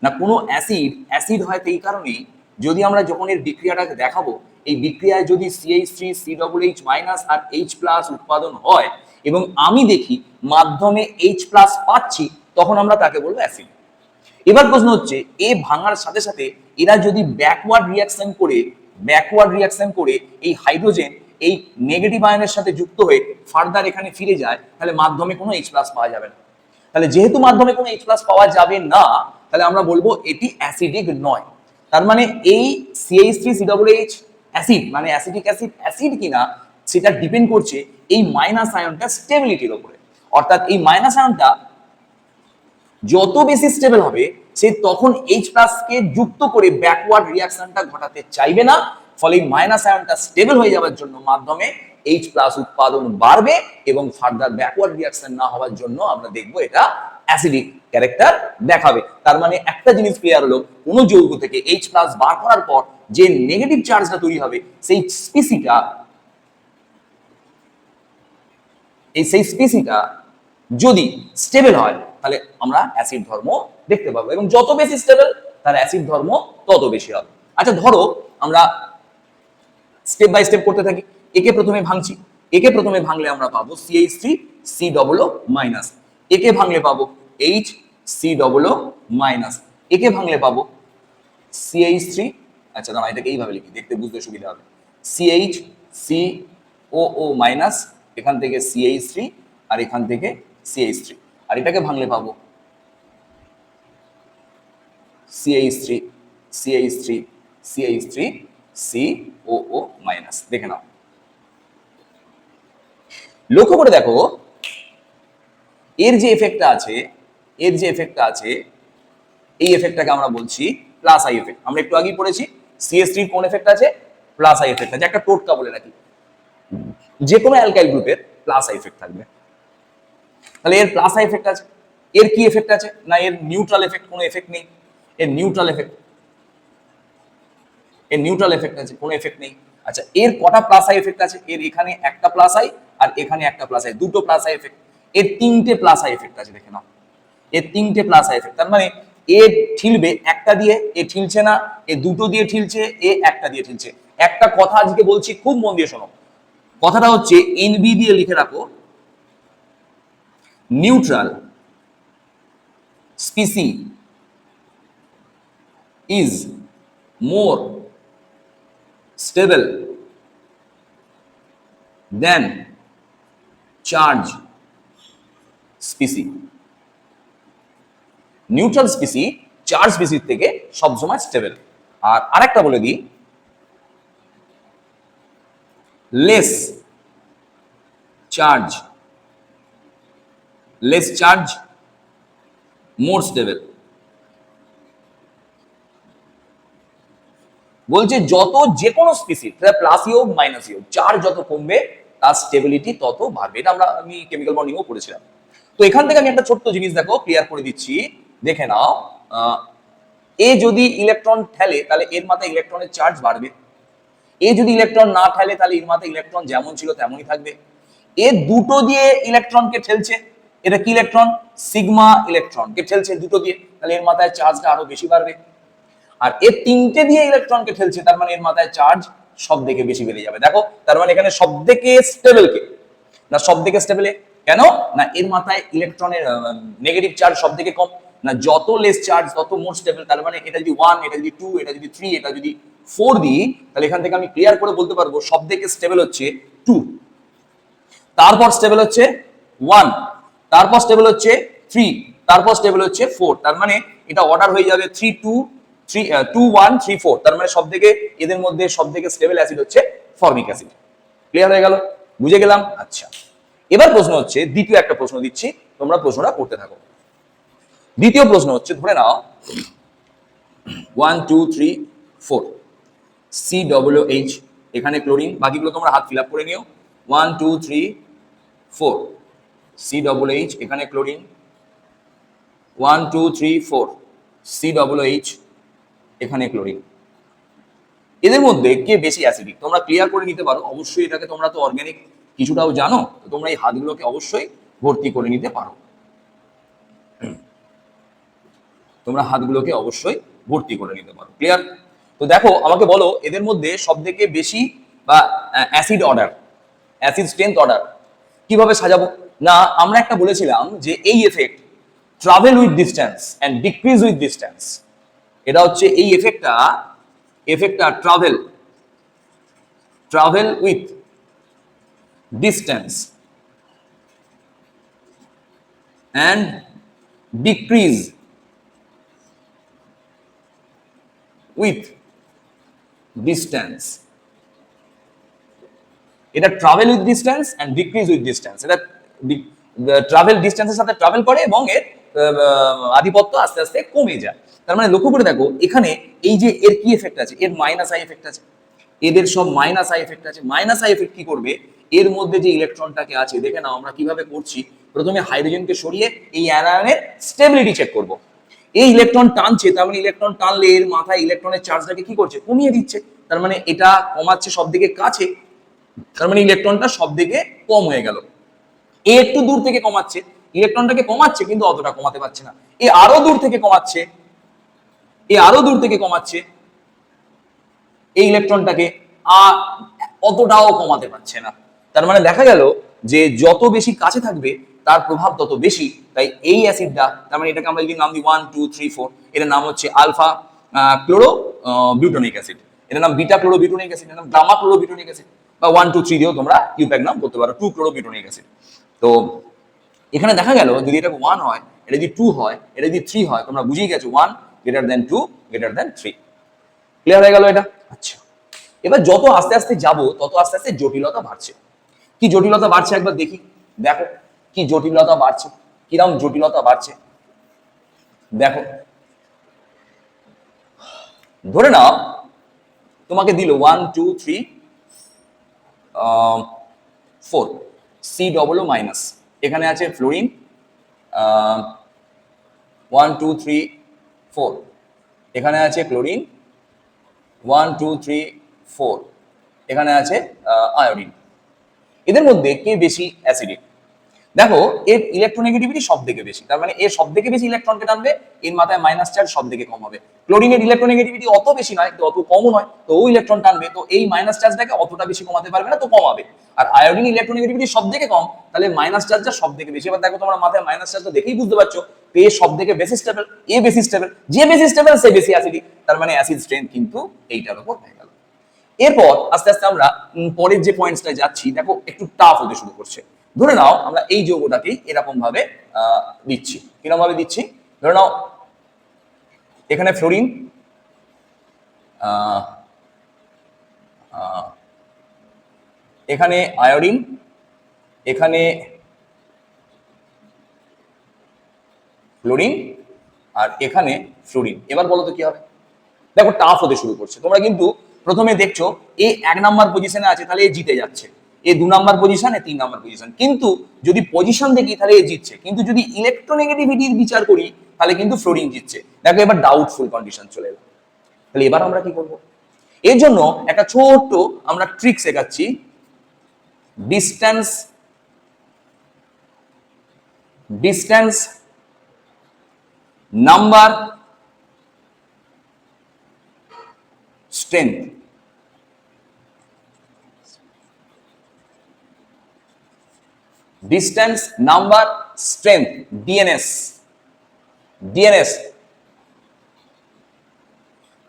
না, কোনো অ্যাসিড অ্যাসিড হয় এই কারণেই, যদি আমরা যখন এর বিক্রিয়াটাকে দেখাবো, এই বিক্রিয়ায় যদি CH3COOH- আর H+ উৎপাদন হয় এবং আমি দেখি মাধ্যমে H+ পাচ্ছি, তখন আমরা তাকে বলবো অ্যাসিড। এবার প্রশ্ন হচ্ছে এ ভাঙার সাথে সাথে এরা যদি ব্যাকওয়ার্ড রিয়াকশন করে এই হাইড্রোজেন এই নেগেটিভ আয়নের সাথে যুক্ত হয়ে ফার্দার এখানে ফিরে যায়, তাহলে মাধ্যমে কোনো H+ পাওয়া যাবে না। তাহলে যেহেতু মাধ্যমে কোনো H+ পাওয়া যাবে না, তাহলে আমরা বলবো এটি অ্যাসিডিক নয়। তার মানে এই CH3COOH অ্যাসিড মানে অ্যাসিডিক অ্যাসিড কিনা সেটা ডিপেন্ড করছে এই মাইনাস আয়নটা স্টেবিলিটির উপরে। অর্থাৎ এই মাইনাস আয়নটা যত বেশি স্টেবল হবে সে তখন H+ কে যুক্ত করে ব্যাকওয়ার্ড রিঅ্যাকশনটা ঘটাতে চাইবে না, ফলে এই মাইনাস আয়নটা স্টেবল হয়ে যাওয়ার জন্য মাধ্যমে H+ উৎপাদন বাড়বে এবং ফার্দার ব্যাকওয়ার্ড রিঅ্যাকশন না হওয়ার জন্য আমরা দেখব এটা অ্যাসিডিক ক্যারেক্টার দেখাবে। তার মানে একটা জিনিস ক্লিয়ার হলো, কোন যৌগ থেকে H+ বার করার পর যে নেগেটিভ চার্জটা তৈরি হবে সেই স্পিসিটা যদি স্টেবল হয় তাহলে আমরা অ্যাসিড ধর্ম দেখতে পাবো, এবং যত বেশি স্টেবল তার অ্যাসিড ধর্ম তত বেশি হবে। আচ্ছা ধরো আমরা স্টেপ বাই স্টেপ করতে থাকি। একে প্রথমে ভাঙছি, একে প্রথমে ভাঙলে আমরা পাবো CH3COO-, একে ভাঙলে পাবো HCOO-, একে ভাঙলে পাবো CH3, আচ্ছা দাঁড়া এটাকে এইভাবে লিখি দেখতে বুঝতে সুবিধা হবে, CHCOO-, এখান থেকে CH3 আর এখান থেকে CH3, আর এটাকে ভাঙলে পাবো CH3 CH3 CH3 COO-। দেখে নাও, লক্ষ্য করে দেখো এর যে এফেক্টটা আছে এই এফেক্টটাকে আমরা বলছি প্লাস আই এফেক্ট। আমরা একটু আগেই পড়েছি CH3 কোন এফেক্ট আছে, প্লাস আই এফেক্ট আছে। একটা টোটকা বলে রাখি, যে কোনো অ্যালকাইল গ্রুপের প্লাস আই এফেক্ট থাকবে। তাহলে এর প্লাস আই এফেক্ট আছে। এর কি এফেক্ট আছে না, এর নিউট্রাল এফেক্ট কোনো এফেক্ট নেই। এর নিউট্রাল এফেক্ট আছে, কোনো এফেক্ট নেই। আচ্ছা এর কটা প্লাস আই এফেক্ট আছে, এর এখানে একটা প্লাস আই আর এখানে একটা প্লাস আই, দুটো প্লাস আই এফেক্ট। এর তিনটে প্লাস আই এফেক্ট আছে, দেখে নাও এর তিনটে প্লাস আই এফেক্ট। তার মানে এ ঠিলবে একটা দিয়ে, এ ঠিলছে না, এ দুটো দিয়ে ঠিলছে, এ একটা দিয়ে ঠিলছে। একটা কথা আজকে বলছি, খুব মন দিয়ে শোনো। কথাটা হচ্ছে NB দিয়ে লিখে রাখো, neutral species is more stable than charge species. Neutral species charge স্পিসির থেকে সবসময় স্টেবল। আর আরেকটা বলে দিই, লেস চার্জ মোর স্টেবল। বলছে যত যে কোনো স্পিসি প্লাসই হোক মাইনাসই হোক, চার্জ যত কমবে তার স্টেবিলিটি তত বাড়বে। এটা আমি কেমিক্যাল বন্ডিংও পড়েছিলাম। তো এখান থেকে আমি একটা ছোট্ট জিনিস দেখো ক্লিয়ার করে দিচ্ছি, দেখে নাও। এ যদি ইলেকট্রন ঠেলে তাহলে এর মাথায় ইলেকট্রনের চার্জ বাড়বে, এ যদি ইলেকট্রন না ঠেলে তাহলে এর মাথায় ইলেকট্রন যেমন ছিল তেমনই থাকবে। এ দুটো দিয়ে ইলেকট্রনকে ঠেলছে, এটা কি ইলেকট্রন, সিগমা ইলেকট্রনকে ঠেলছে দুটো দিয়ে, তাহলে এর মাথায় চার্জটা আরো বেশি বাড়বে। আর এর তিনটে দিয়ে ইলেকট্রনকে ঠেলছে, তার মানে এর মাথায় চার্জ সব থেকে বেশি বেড়ে যাবে। দেখো তার মানে এখানে সব থেকে স্টেবল কে না, সব থেকে স্টেবল কেন না, এর মাথায় ইলেকট্রনের নেগেটিভ চার্জ সব থেকে কম না, যত লেস চার্জ তত মোর স্টেবল। তার মানে এটা যদি 1, এটা যদি 2, এটা যদি 3, এটা যদি 4 দিই, তাহলে এখান থেকে আমি ক্লিয়ার করে বলতে পারবো সব থেকে স্টেবল হচ্ছে 2, তারপর স্টেবল হচ্ছে 1, তারপর স্টেবল হচ্ছে 3, তারপর স্টেবল হচ্ছে 4। তার মানে এটা অর্ডার হয়ে যাবে 3, 2, 1, 3, 4। তার মানে সব থেকে এদের মধ্যে সব থেকে স্টেবল অ্যাসিড হচ্ছে ফর্মিক অ্যাসিড। ক্লিয়ার হয়ে গেল, বুঝে গেলাম। আচ্ছা এবার প্রশ্ন হচ্ছে, দ্বিতীয় একটা প্রশ্ন দিচ্ছি, তোমরা প্রশ্নটা করতে থাকো। দ্বিতীয় প্রশ্ন হচ্ছে, ধরে নাও 1, 2, 3, 4 COOH, এখানে ক্লোরিন, বাকিগুলো তোমরা হাত ফিল আপ করে নিও। 1, 2, 3, 4 COOH, এখানে ক্লোরিন। 1, 2, 3, 4 COOH, এখানে ক্লোরিন। এদের মধ্যে কে বেশি অ্যাসিডিক তোমরা ক্লিয়ার করে নিতে পারো। অবশ্যই এটাকে তোমরা তো অর্গানিক কিছুটাও জানো, তো তোমরা এই হাতগুলোকে অবশ্যই ভর্তি করে নিতে পারো। তোমরা হাতগুলোকে অবশ্যই ভর্তি করে নিতে পারো। ক্লিয়ার? তো দেখো আমাকে বলো এদের মধ্যে সবথেকে বেশি বা অ্যাসিড স্ট্রেংথ অর্ডার কিভাবে সাজাবো। না আমরা একটা বলেছিলাম যে এই effect travel with distance and decrease with distance. এটা হচ্ছে এই এফেক্টটা travel with distance and decrease with distance. এটা travel with distance and decrease with distance. এটা ট্রাভেল ডিস্টেন্সের সাথে ট্রাভেল করে এবং এর আধিপত্য আস্তে আস্তে কমে যায়। তার মানে লক্ষ্য করে দেখো এখানে এই যে এর কি এফেক্ট আছে, এর মাইনাস আই এফেক্ট আছে, এদের সব মাইনাস আই এফেক্ট আছে। মাইনাস আই এফেক্ট কি করবে, এর মধ্যে যে ইলেকট্রনটাকে আছে দেখে নাও আমরা কিভাবে করছি। প্রথমে হাইড্রোজেনকে সরিয়ে এই অ্যানায়নের স্টেবিলিটি চেক করব। এই ইলেকট্রন টানছে, তার মানে ইলেকট্রন টানলে এর মাথায় ইলেকট্রনের চার্জটাকে কি করছে, কমিয়ে দিচ্ছে। তার মানে এটা কমাচ্ছে সব দিকে কাছে, তার মানে ইলেকট্রনটা সব দিকে কম হয়ে গেল। এ একটু দূর থেকে কমাচ্ছে, ইলেকট্রনটাকে কমাচ্ছে কিন্তু অতটা কমাতে পারছে না। এ আরো দূর থেকে কমাচ্ছে, এই ইলেকট্রনটাকে অতটাও কমাতে পারছে না। তার মানে দেখা গেল যে যত বেশি কাছে থাকবে তার প্রভাব তত বেশি। তাই এই অ্যাসিডটা, তার মানে এটাকে আমরা যদি নাম দিই 1 2 3 4, এর নাম হচ্ছে আলফা ক্লোরো বিউটোনিক অ্যাসিড, এর নাম বিটা ক্লোরো বিউটোনিক অ্যাসিড, এর নাম গামা ক্লোরো বিউটোনিক অ্যাসিড, বা 1 2 3 দিয়েও তোমরা ইউপ্যাক নাম করতে পারো, 2 ক্লোরো বিউটোনিক অ্যাসিড। তো এখানে দেখা গেল যদি এটা 1 হয়, এটা যদি 2 হয়, এটা যদি 3 হয়, তোমরা বুঝেই গেছো 1 greater than 2 greater than 3। Clear হয়ে গেল এটা? আচ্ছা, এবার যত আস্তে আস্তে যাব তত আস্তে আস্তে জটিলতা বাড়ছে। কি জটিলতা বাড়ছে একবার দেখি, দেখো কি জটিলতা বাড়ছে, কিরকম জটিলতা বাড়ছে দেখো। ধরে নাও তোমাকে দিল 1 2 3 4 COO মাইনাস, এখানে আছে ফ্লোরিন 1 2 3 4, এখানে আছে ক্লোরিন 1 2 3 4, এখানে আছে আয়োডিন। এদের মধ্যে কে বেশি অ্যাসিডিক? দেখো এর ইলেকট্রোনেগেটিভিটি সব থেকে বেশি, তার মানে এর সব থেকে বেশি ইলেকট্রনকে টানবে, এর মাথায় মাইনাস চার্জ সব থেকে কম হবে। ক্লোরিনের ইলেকট্রোনেগেটিভিটি অত বেশি নয়, অত কমও নয়, তো ও ইলেকট্রন টানবে, তো এই মাইনাস চার্জটাকে অতটা বেশি কমাতে পারবে না, তো কমাবে। আর আয়োডিন ইলেকট্রোনেগেটিভিটি সব থেকে কম, তাহলে মাইনাস চার্জটা সব থেকে বেশি। এবার দেখো তোমরা মাথায় মাইনাস চার্জটা দেখেই বুঝতে পারছো, এ সব থেকে বেশি স্টেবল, এ বেশি স্টেবল, যে বেশি স্টেবল সে বেশি অ্যাসিডিক, তার মানে অ্যাসিড স্ট্রেংথ কিন্তু এইটার উপর হয়ে গেল। এরপর আস্তে আস্তে আমরা পরের যে পয়েন্টসটা যাচ্ছি, দেখো একটু টাফ হতে শুরু করছে। ধরে নাও আমরা এই যৌগটাকেই এরকম ভাবে দিচ্ছি, কিরকম ভাবে দিচ্ছি, ধরে নাও এখানে ফ্লোরিন, এখানে আয়োডিন, এখানে ক্লোরিন, আর এখানে ফ্লোরিন। এবার বলো তো কি হবে? দেখো টাফ হতে শুরু করছে। তোমরা কিন্তু প্রথমে দেখছো এ 1 নাম্বার পজিশনে আছে, তাহলে এ জিতে যাচ্ছে, এ 2 নাম্বার পজিশন, এ 3 নাম্বার পজিশন। কিন্তু যদি পজিশন দেখি তাহলে এ জিতছে, কিন্তু যদি ইলেকট্রোনেগেটিভিটির বিচার করি তাহলে কিন্তু ফ্লোরিন জিতছে। দেখো এবার ডাউটফুল কন্ডিশন চলে এলো। তাহলে এবার আমরা কি করব? এর জন্য একটা ছোট্ট আমরা ট্রিক শেখাচ্ছি, distance number strength. Distance number strength, DNS,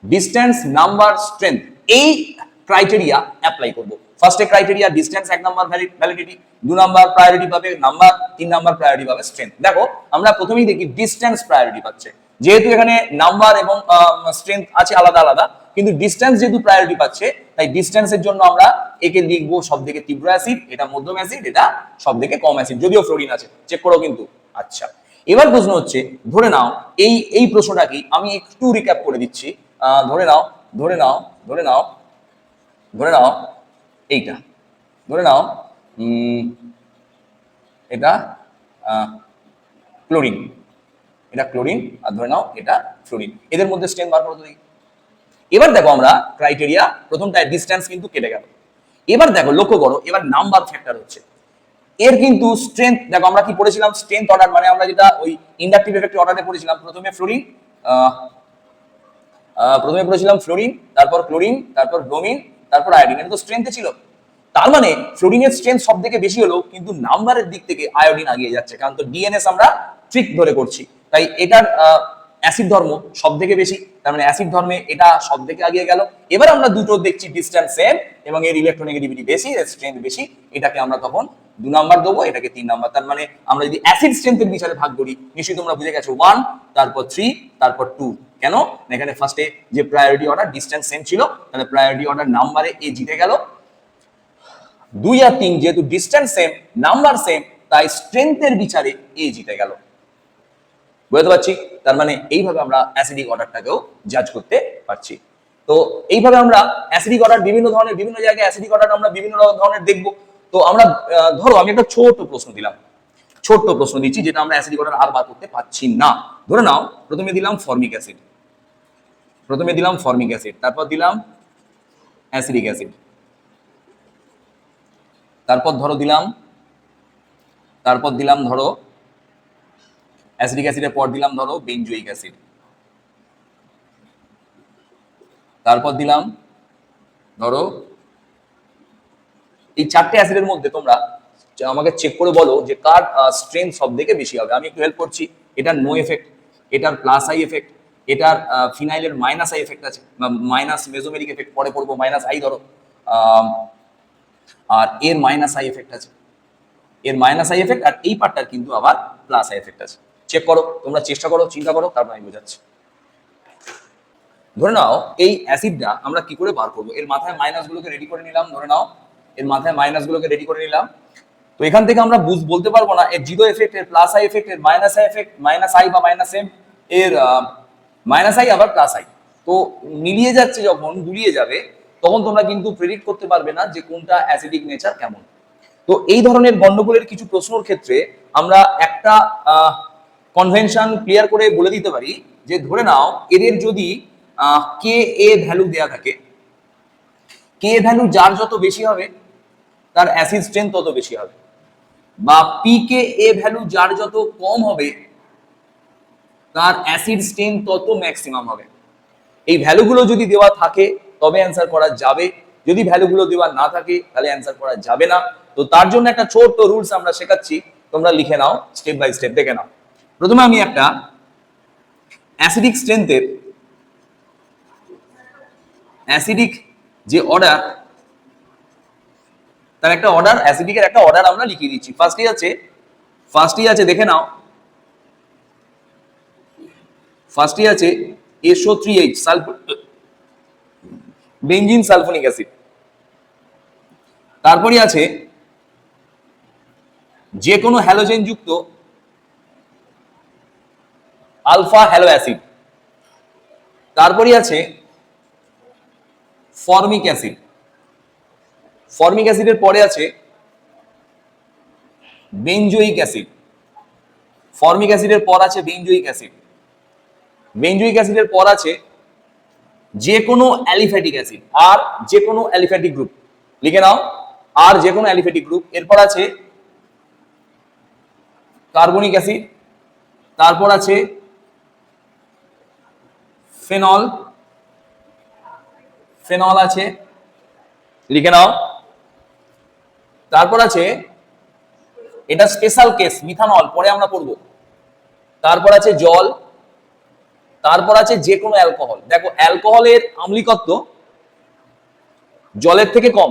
distance number strength, এই ক্রাইটেরিয়া অ্যাপ্লাই করব। ফার্স্টে criteria distance 1 number validity, 2 number priority পাবে নাম্বার, 3 নাম্বার প্রায়োরিটি পাবে স্ট্রেংথ। দেখো আমরা প্রথমেই দেখি ডিস্টেন্স প্রায়োরিটি পাচ্ছে, যেহেতু এখানে নাম্বার এবং স্ট্রেংথ আছে আলাদা আলাদা, কিন্তু ডিস্টেন্স যেহেতু প্রায়োরিটি পাচ্ছে, তাই ডিস্টেন্সের জন্য আমরা একে লিখবো সবথেকে তীব্র অ্যাসিড, এটা মধ্যম অ্যাসিড, এটা সবথেকে কম অ্যাসিড, যদিও ফ্লোরিন আছে, চেক করো কিন্তু। আচ্ছা, এবার প্রশ্ন হচ্ছে, ধরে নাও এই প্রশ্নটাকেই আমি একটু রিক্যাপ করে দিচ্ছি। ধরে নাও এইটা, ধরে নাও এটা ক্লোরিন, এটা ক্লোরিন, আর ধরে নাও এটা ফ্লোরিন। এদের মধ্যে স্ট্রেংথ বার করতে দিই। এবার দেখো আমরা ক্রাইটেরিয়া প্রথমটা ডিস্টেন্স কিন্তু কেটে গেল। এবার দেখো লক্ষ্য করো, এবার নাম্বার ফ্যাক্টর হচ্ছে এর কিন্তু স্ট্রেংথ। দেখো আমরা কি পড়েছিলাম স্ট্রেংথ অর্ডার, মানে আমরা যেটা ওই ইন্ডাকটিভ এফেক্ট অর্ডারে পড়েছিলাম, প্রথমে ফ্লোরিন, তারপর ক্লোরিন, তারপর ব্রোমিন, তারপর আয়োডিন, এটা তো স্ট্রেংথে ছিল। তার মানে ফ্লোরিনের স্ট্রেংথ সব থেকে বেশি হলো, কিন্তু নাম্বারের দিক থেকে আয়োডিন এগিয়ে যাচ্ছে, কারণ তো ডিএনএস আমরা ট্রিক ধরে করছি। তাই এটার অ্যাসিড ধর্ম সব থেকে বেশি, তার মানে অ্যাসিড ধর্মে এটা সব থেকে আগিয়ে গেল। এবার আমরা দুটো দেখছি ডিস্টেন্স সেম এবং এর ইলেকট্রোনেগেটিভিটি বেশি, এর স্ট্রেংথ বেশি, এটাকে আমরা তখন 2 নাম্বার দেবো, এটাকে 3 নাম্বার। তার মানে আমরা যদি অ্যাসিড স্ট্রেংথের বিচারে ভাগ করি, নিশ্চয়ই তোমরা বুঝে গেছো 1, তারপর 3, তারপর 2। কেন? এখানে ফার্স্টে যে প্রায়োরিটি অর্ডার ডিস্টেন্স সেম ছিল, তাহলে প্রায়োরিটি অর্ডার নাম্বারে এ জিতে গেল। 2 আর 3 যেহেতু ডিস্টেন্স সেম, নাম্বার সেম, তাই স্ট্রেংথের বিচারে এ জিতে গেল। বুঝতে পারছি? তার মানে এইভাবে আমরা অ্যাসিডিক অর্ডারটাকেও জাজ করতে পারছি। তো এইভাবে আমরা অ্যাসিডিক অর্ডার বিভিন্ন ধরনের, বিভিন্ন জায়গায় অ্যাসিডিক অর্ডার আমরা বিভিন্ন ধরনের দেখব। তো আমরা ধরো আমি একটা ছোট প্রশ্ন দিলাম, ছোট্ট প্রশ্ন দিচ্ছি যেটা আমরা অ্যাসিডিক অর্ডার আর বার করতে পারছি না। ধরে নাও প্রথমে দিলাম ফর্মিক অ্যাসিড, প্রথমে দিলাম ফর্মিক অ্যাসিড, তারপর দিলাম অ্যাসিডিক অ্যাসিড, তারপর দিলাম ধরো অ্যাসিডিক অ্যাসিডের পর দিলাম ধরো বেনজোইক অ্যাসিড, তারপর দিলাম ধরো এই 4টে অ্যাসিডের মধ্যে তোমরা আমাকে চেক করে বলো যে কার স্ট্রেংথ সব থেকে বেশি হবে। আমি একটু হেল্প করছি। এটার নো এফেক্ট, এটার প্লাস আই এফেক্ট, এটার ফিনাইলের মাইনাস আই এফেক্ট আছে, মাইনাস মেজোমেরিক এফেক্ট পরে পড়বো, মাইনাস আই ধরো, আর এর মাইনাস আই এফেক্ট আছে, এর মাইনাস আই এফেক্ট, আর এই পার্টটার কিন্তু আবার প্লাস আই এফেক্ট আছে। চেক করো, তোমরা চেষ্টা করো, চিন্তা করো, তারপর আমি বোঝাচ্ছি। ধরে নাও এই অ্যাসিডটা আমরা কি করে বার করবো, এর মাথায় মাইনাস গুলোকে রেডি করে নিলাম, ধরে নাও এর মাথায় মাইনাস গুলোকে রেডি করে নিলাম। তো এখান থেকে আমরা বলতে পারবো না এর জিরো এফেক্ট, এর প্লাস আই এফেক্ট, এর minus I effect, minus I বা মাইনাস এম, এর মাইনাস আই আবার প্লাস আই। তো মিলিয়ে যাচ্ছে যখন, গুলিয়ে যাবে, তখন তোমরা কিন্তু প্রেডিক্ট করতে পারবে না যে কোনটা অ্যাসিডিক নেচার কেমন। তো এই ধরনের গন্ডগোলের কিছু প্রশ্নের ক্ষেত্রে আমরা একটা কনভেনশন ক্লিয়ার করে বলে দিতে পারি যে ধরে নাও এদের যদি কে এ ভ্যালু দেয়া থাকে, কে ভ্যালু যার যত বেশি হবে তার অ্যাসিড স্ট্রেংথ তত বেশি হবে, বা পি কে এ ভ্যালু যার যত কম হবে তার অ্যাসিড স্ট্রেংথ তত ম্যাক্সিমাম হবে। এই ভ্যালুগুলো যদি দেওয়া থাকে তবে অ্যান্সার করা যাবে, যদি ভ্যালুগুলো দেওয়া না থাকে তাহলে অ্যান্সার করা যাবে না। তো তার জন্য একটা ছোট্ট রুলস আমরা শেখাচ্ছি, তোমরা লিখে নাও, স্টেপ বাই স্টেপ দেখে নাও। প্রথমে আমি একটা অ্যাসিডিক স্ট্রেংথের অ্যাসিডিক যে অর্ডার, তার একটা অর্ডার, অ্যাসিডিকের একটা অর্ডার আমরা লিখিয়ে দিচ্ছি। ফার্স্টই আছে দেখে নাও, ফার্স্টই আছে SO3H বেনজিন সালফোনিক অ্যাসিড, তারপরে আছে যে কোনো হ্যালোজেন যুক্ত আলফা হ্যালো অ্যাসিড, তারপরে আছে ফর্মিক অ্যাসিড, ফর্মিক অ্যাসিডের পরে আছে বেনজোইক অ্যাসিড, ফর্মিক অ্যাসিডের পর আছে বেনজোইক অ্যাসিড, বেনজোইক অ্যাসিডের পর আছে যে কোনো অ্যালিফ্যাটিক অ্যাসিড, আর যে কোনো অ্যালিফ্যাটিক গ্রুপ, লিখে নাও, আর যে কোনো অ্যালিফ্যাটিক গ্রুপ। এরপর আছে কার্বনিক অ্যাসিড, তারপর আছে ফেনল, ফেনল আছে, লিখে নাও। তারপর আছে, এটা স্পেশাল কেস, মিথানল, পরে আমরা পড়বো। তারপর আছে জল, তারপর আছে যে কোনো অ্যালকোহল। দেখো অ্যালকোহলের আম্লিকত্ব জলের থেকে কম,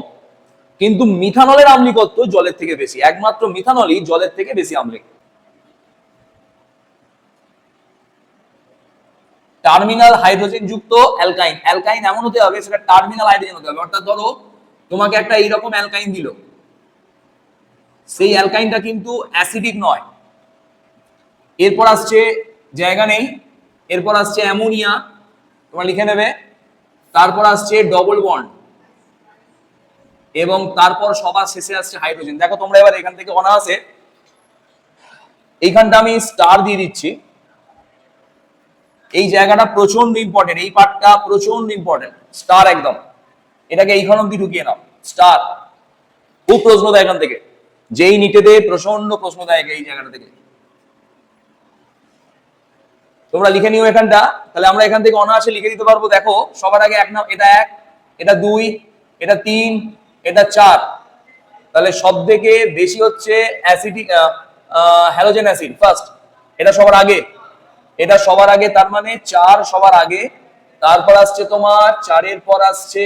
কিন্তু মিথানলের আম্লিকত্ব জলের থেকে বেশি, একমাত্র মিথানলই জলের থেকে বেশি আম্লিক। টার্মিনাল হাইড্রোজেন যুক্ত অ্যালকাইন, অ্যালকাইন এমন হতে হবে সেটা টার্মিনাল হাইড্রোজেন হতে হবে। অর্থাৎ ধরো তোমাকে একটা এইরকম অ্যালকাইন দিল, সেই অ্যালকাইনটা কিন্তু অ্যাসিডিক নয়। এরপর আসছে, জায়গা নেই, এরপর আসছে অ্যামোনিয়া, তোমরা লিখে নেবে, তারপর আসছে ডবল বন্ড, এবং তারপর সবার শেষে আসছে হাইড্রোজেন। দেখো তোমরা এবার এখান থেকে অনায়াসে, এইখানটা আমি স্টার দিয়ে দিচ্ছি, এই জায়গাটা প্রচন্ড ইম্পর্টেন্ট, এই পার্টটা প্রচন্ড ইম্পর্টেন্ট, স্টার একদম, এটাকে এইখান অব্দি ঢুকিয়ে নাও, স্টার। খুব প্রশ্ন দেয় এখান থেকে, যেই নিটেতে প্রচন্ড প্রশ্ন দেয় এই জায়গাটা থেকে। তোমরা লিখে নিও এখানটা, তাহলে আমরা এখান থেকে অনায়াসে লিখে দিতে পারবো। দেখো সবার আগে এটা 1, এটা 2, এটা 3, এটা 4, তাহলে সব থেকে বেশি হচ্ছে অ্যাসিডিক হ্যালোজেন অ্যাসিড ফার্স্ট, এটা সবার আগে। এটা সবার আগে, তার মানে 4 সবার আগে। তারপর আসছে তোমার 4-এর পর আসছে,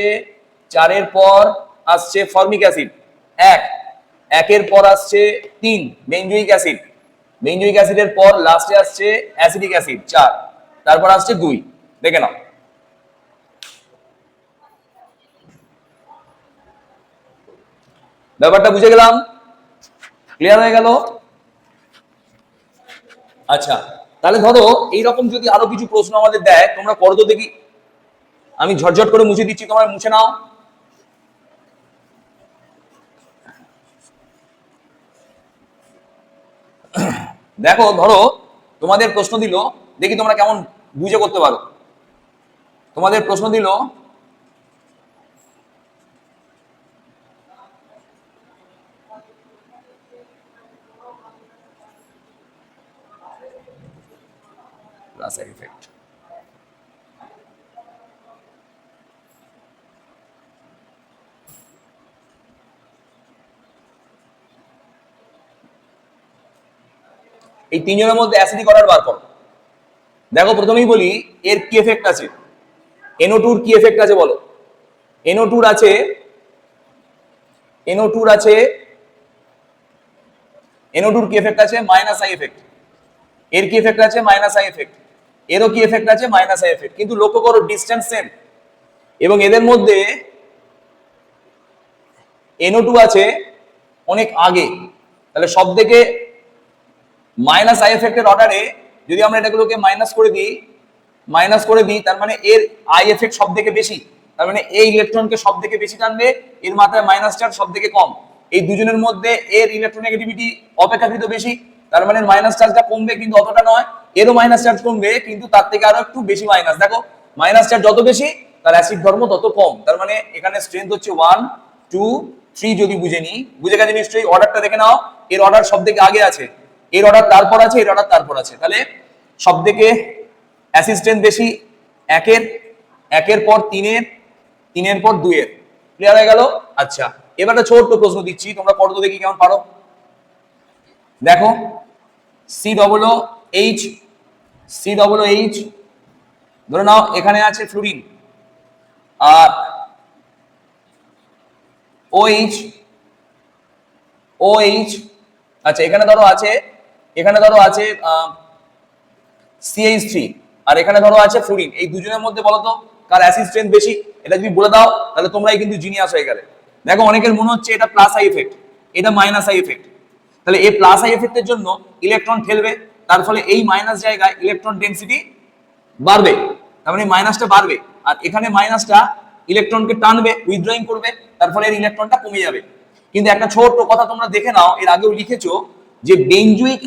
4-এর পর আসছে ফর্মিক অ্যাসিড 1, 1-এর পর আসছে 3 বেঞ্জোইক অ্যাসিড, বেঞ্জোইক অ্যাসিডের পর লাস্টে আসছে অ্যাসিডিক অ্যাসিড 4, তারপর আসছে 2। দেখে নাও, ব্যাপারটা বুঝে গেলাম, ক্লিয়ার হয়ে গেল? আচ্ছা, তাহলে ধরো এইরকম যদি আরো কিছু প্রশ্ন আমাদের দেয়, তোমরা করো তো দেখি। আমি ঝটঝট করে মুছে দিচ্ছি, তোমরা মুছে নাও। দেখো, ধরো তোমাদের প্রশ্ন দিল, দেখি তোমরা কেমন বুঝে করতে পারো। তোমাদের প্রশ্ন দিল রাসায়নিক ইফেক্ট। এই তিনজনের মধ্যে অ্যাসিডিক অর্ডার বার করো। দেখো, প্রথমেই বলি এর কি এফেক্ট আছে, NO2 কি এফেক্ট আছে বলো। NO2 আছে, NO2 আছে, NO2 কি এফেক্ট আছে, মাইনাস আই এফেক্ট। এর কি এফেক্ট আছে, মাইনাস আই এফেক্ট। এরও কি এফেক্ট আছে, মাইনাস আই এফেক্ট। কিন্তু লক্ষ্য করো ডিসটেন্স সেম, এবং এদের মধ্যে NO2 আছে অনেক আগে। তাহলে সব থেকে মাইনাস আই এফেক্টের অর্ডারে যদি আমরা এটাগুলোকে মাইনাস করে দিই, তার মানে এর আই এফেক্ট সব থেকে বেশি। তার মানে এই ইলেকট্রনকে সব থেকে বেশি টানবে, এর মাথায় মাইনাস চার্জ সব থেকে কম। এই দুজনের মধ্যে এর ইলেকট্রোনেগেটিভিটি অপেক্ষাকৃত বেশি, তার মানে মাইনাস চার্জটা কমবে, কিন্তু অতটা নয়। এরও মাইনাস চার্জ কমবে, কিন্তু তার থেকে আরো একটু বেশি মাইনাস। দেখো, মাইনাস চার্জ যত বেশি তার অ্যাসিড ধর্ম তত কম। তার মানে এখানে স্ট্রেংথ হচ্ছে 1, 2, 3 যদি বুঝে নিই। বুঝে গেছে নিশ্চয়ই? অর্ডারটা দেখে নাও, এর অর্ডার সব থেকে আগে আছে, এর অর্ডার তারপর আছে, এর অর্ডার তারপর আছে। তাহলে সব থেকে অ্যাসিস্ট্যান্ট বেশি একের, একের পর তিনের, তিনের পর 2-এর। ক্লিয়ার হয়ে গেল? আচ্ছা, এবার একটা ছোট্ট প্রশ্ন দিচ্ছি, তোমরা পড়ো তো দেখি কেমন পারো। দেখো, COOH, COOH ধরে নাও এখানে আছে ফ্লুরিন, আর OH, OH আচ্ছা এখানে ধরো আছে, এখানে ধরো আছে CH3, আর এখানে ধরো আছে ফ্লুরিন। এই দুজনের মধ্যে বলো তো কার অ্যাসিড স্ট্রেংথ বেশি? এটা যদি বলে দাও তাহলে তোমরাই কিন্তু জিনিয়াস হয়ে গেলে। দেখো, অনেকের মনে হচ্ছে এটা প্লাস আই এফেক্ট, এটা মাইনাস আই এফেক্ট। তাহলে এই প্লাস আই এফেক্টের জন্য ইলেকট্রন ঠেলবে, তার ফলে এই মাইনাস জায়গায় ইলেকট্রন ডেনসিটি বাড়বে, তার মানে মাইনাসটা বাড়বে। আর এখানে মাইনাসটা ইলেকট্রনকে টানবে, উইথড্রয়িং করবে, তার ফলে এর ইলেকট্রনটা কমে যাবে। কিন্তু একটা ছোট্ট কথা তোমরা দেখে নাও, এর আগেও লিখেছো যে বেঞ্জোইক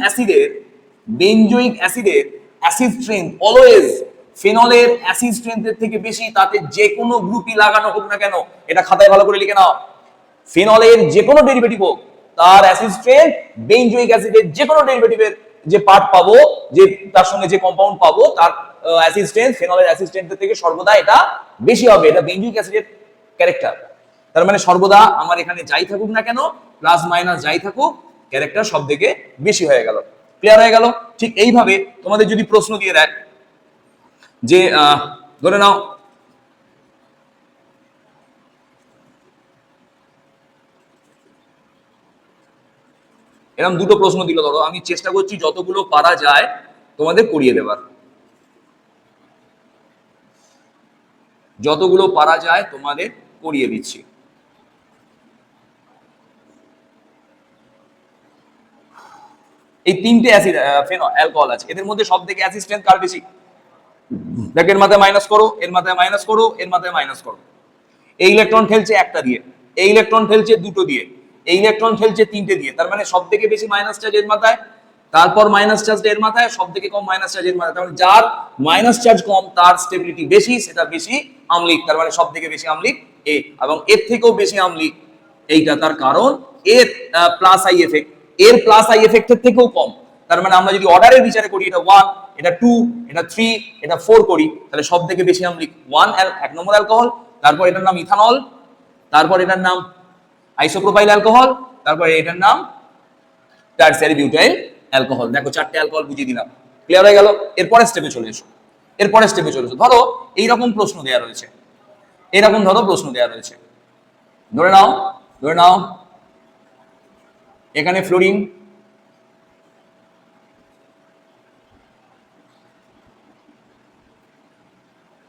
অ্যাসিডের অ্যাসিড স্ট্রেংথ অলওয়েজ ফেনলের অ্যাসিড স্ট্রেংথের থেকে বেশি, তাতে যে কোনো গ্রুপই লাগানো হোক না কেন। এটা খাতায় ভালো করে লিখে নাও, ফেনলের যে কোনো ডেরিভেটিভ হোক, তার অ্যাসিড স্ট্রেংথ বেঞ্জোইক অ্যাসিডের যে কোনো ডেরিভেটিভের যে পার্ট পাবো, যে তার সঙ্গে যে কম্পাউন্ড পাবো, তার অ্যাসিড স্ট্রেংথ ফেনলের অ্যাসিড স্ট্রেংথের থেকে সর্বদা এটা বেশি হবে। এটা বেঞ্জোইক অ্যাসিডের ক্যারেক্টার। তার মানে সর্বদা আমার এখানে যাই থাকুক না কেন, প্লাস মাইনাস যাই থাকুক, ক্যারেক্টার সব থেকে বেশি হয়ে গেল। ক্লিয়ার হয়ে গেল? ঠিক এইভাবে তোমাদের যদি প্রশ্ন দিয়ে দেয় যে ধরে নাও এরকম দুটো প্রশ্ন দিল, ধরো আমি চেষ্টা করছি যতগুলো পারা যায় তোমাদের করিয়ে দেবার, যতগুলো পারা যায় তোমাদের করিয়ে দিচ্ছি। এই তিনটে অ্যাসিড অ্যালকোহল আছে, এদের মধ্যে সব থেকে অ্যাসিড স্ট্রেংথ কার বেশি? দেখো, এর মাথায় মাইনাস করো, এর মাথায় মাইনাস করো, এর মাথায় মাইনাস করো। এই ইলেকট্রন খেলছে একটা দিয়ে, এই ইলেকট্রন খেলছে দুটো দিয়ে, এই ইলেকট্রন খেলছে তিনটে দিয়ে। তার মানে সব থেকে বেশি মাইনাস চার্জ এর মাথায়, তারপর মাইনাস চার্জ এর মাথায়, সব থেকে কম মাইনাস চার্জ এর মাথায়। তার মানে যার মাইনাস চার্জ কম তার স্টেবিলিটি বেশি, সেটা বেশি আম্লিক। তার মানে সব থেকে বেশি আম্লিক এ, এবং এর থেকেও বেশি আম্লিক এইটা। তার কারণ এর প্লাস আই এফেক্ট, এর প্লাস আই এফেক্টের থেকেও কম। তার মানে আমরা যদি অর্ডারের বিচারে করি, এটা 1, এটা 2, এটা 3, এটা 4 করি, তাহলে সব থেকে বেশি আম্লিক 1 এক নম্বর অ্যালকোহল, তারপর এটার নাম ইথানল, তারপর এটার নাম আইসোপ্রোপাইল অ্যালকোহল, তারপর এটার নাম টারশিয়ারি বিউটাইল অ্যালকোহল। দেখো, চারটে অ্যালকোহল বুঝিয়ে দিলাম। ক্লিয়ার হয়ে গেল? এরপরে স্টেপে চলে এসো, এরপরে স্টেপে চলে এসো। ধরো এইরকম প্রশ্ন দেওয়া রয়েছে, এরকম ধরো প্রশ্ন দেওয়া রয়েছে, ধরে নাও, ধরে নাও এখানে ফ্লোরিন,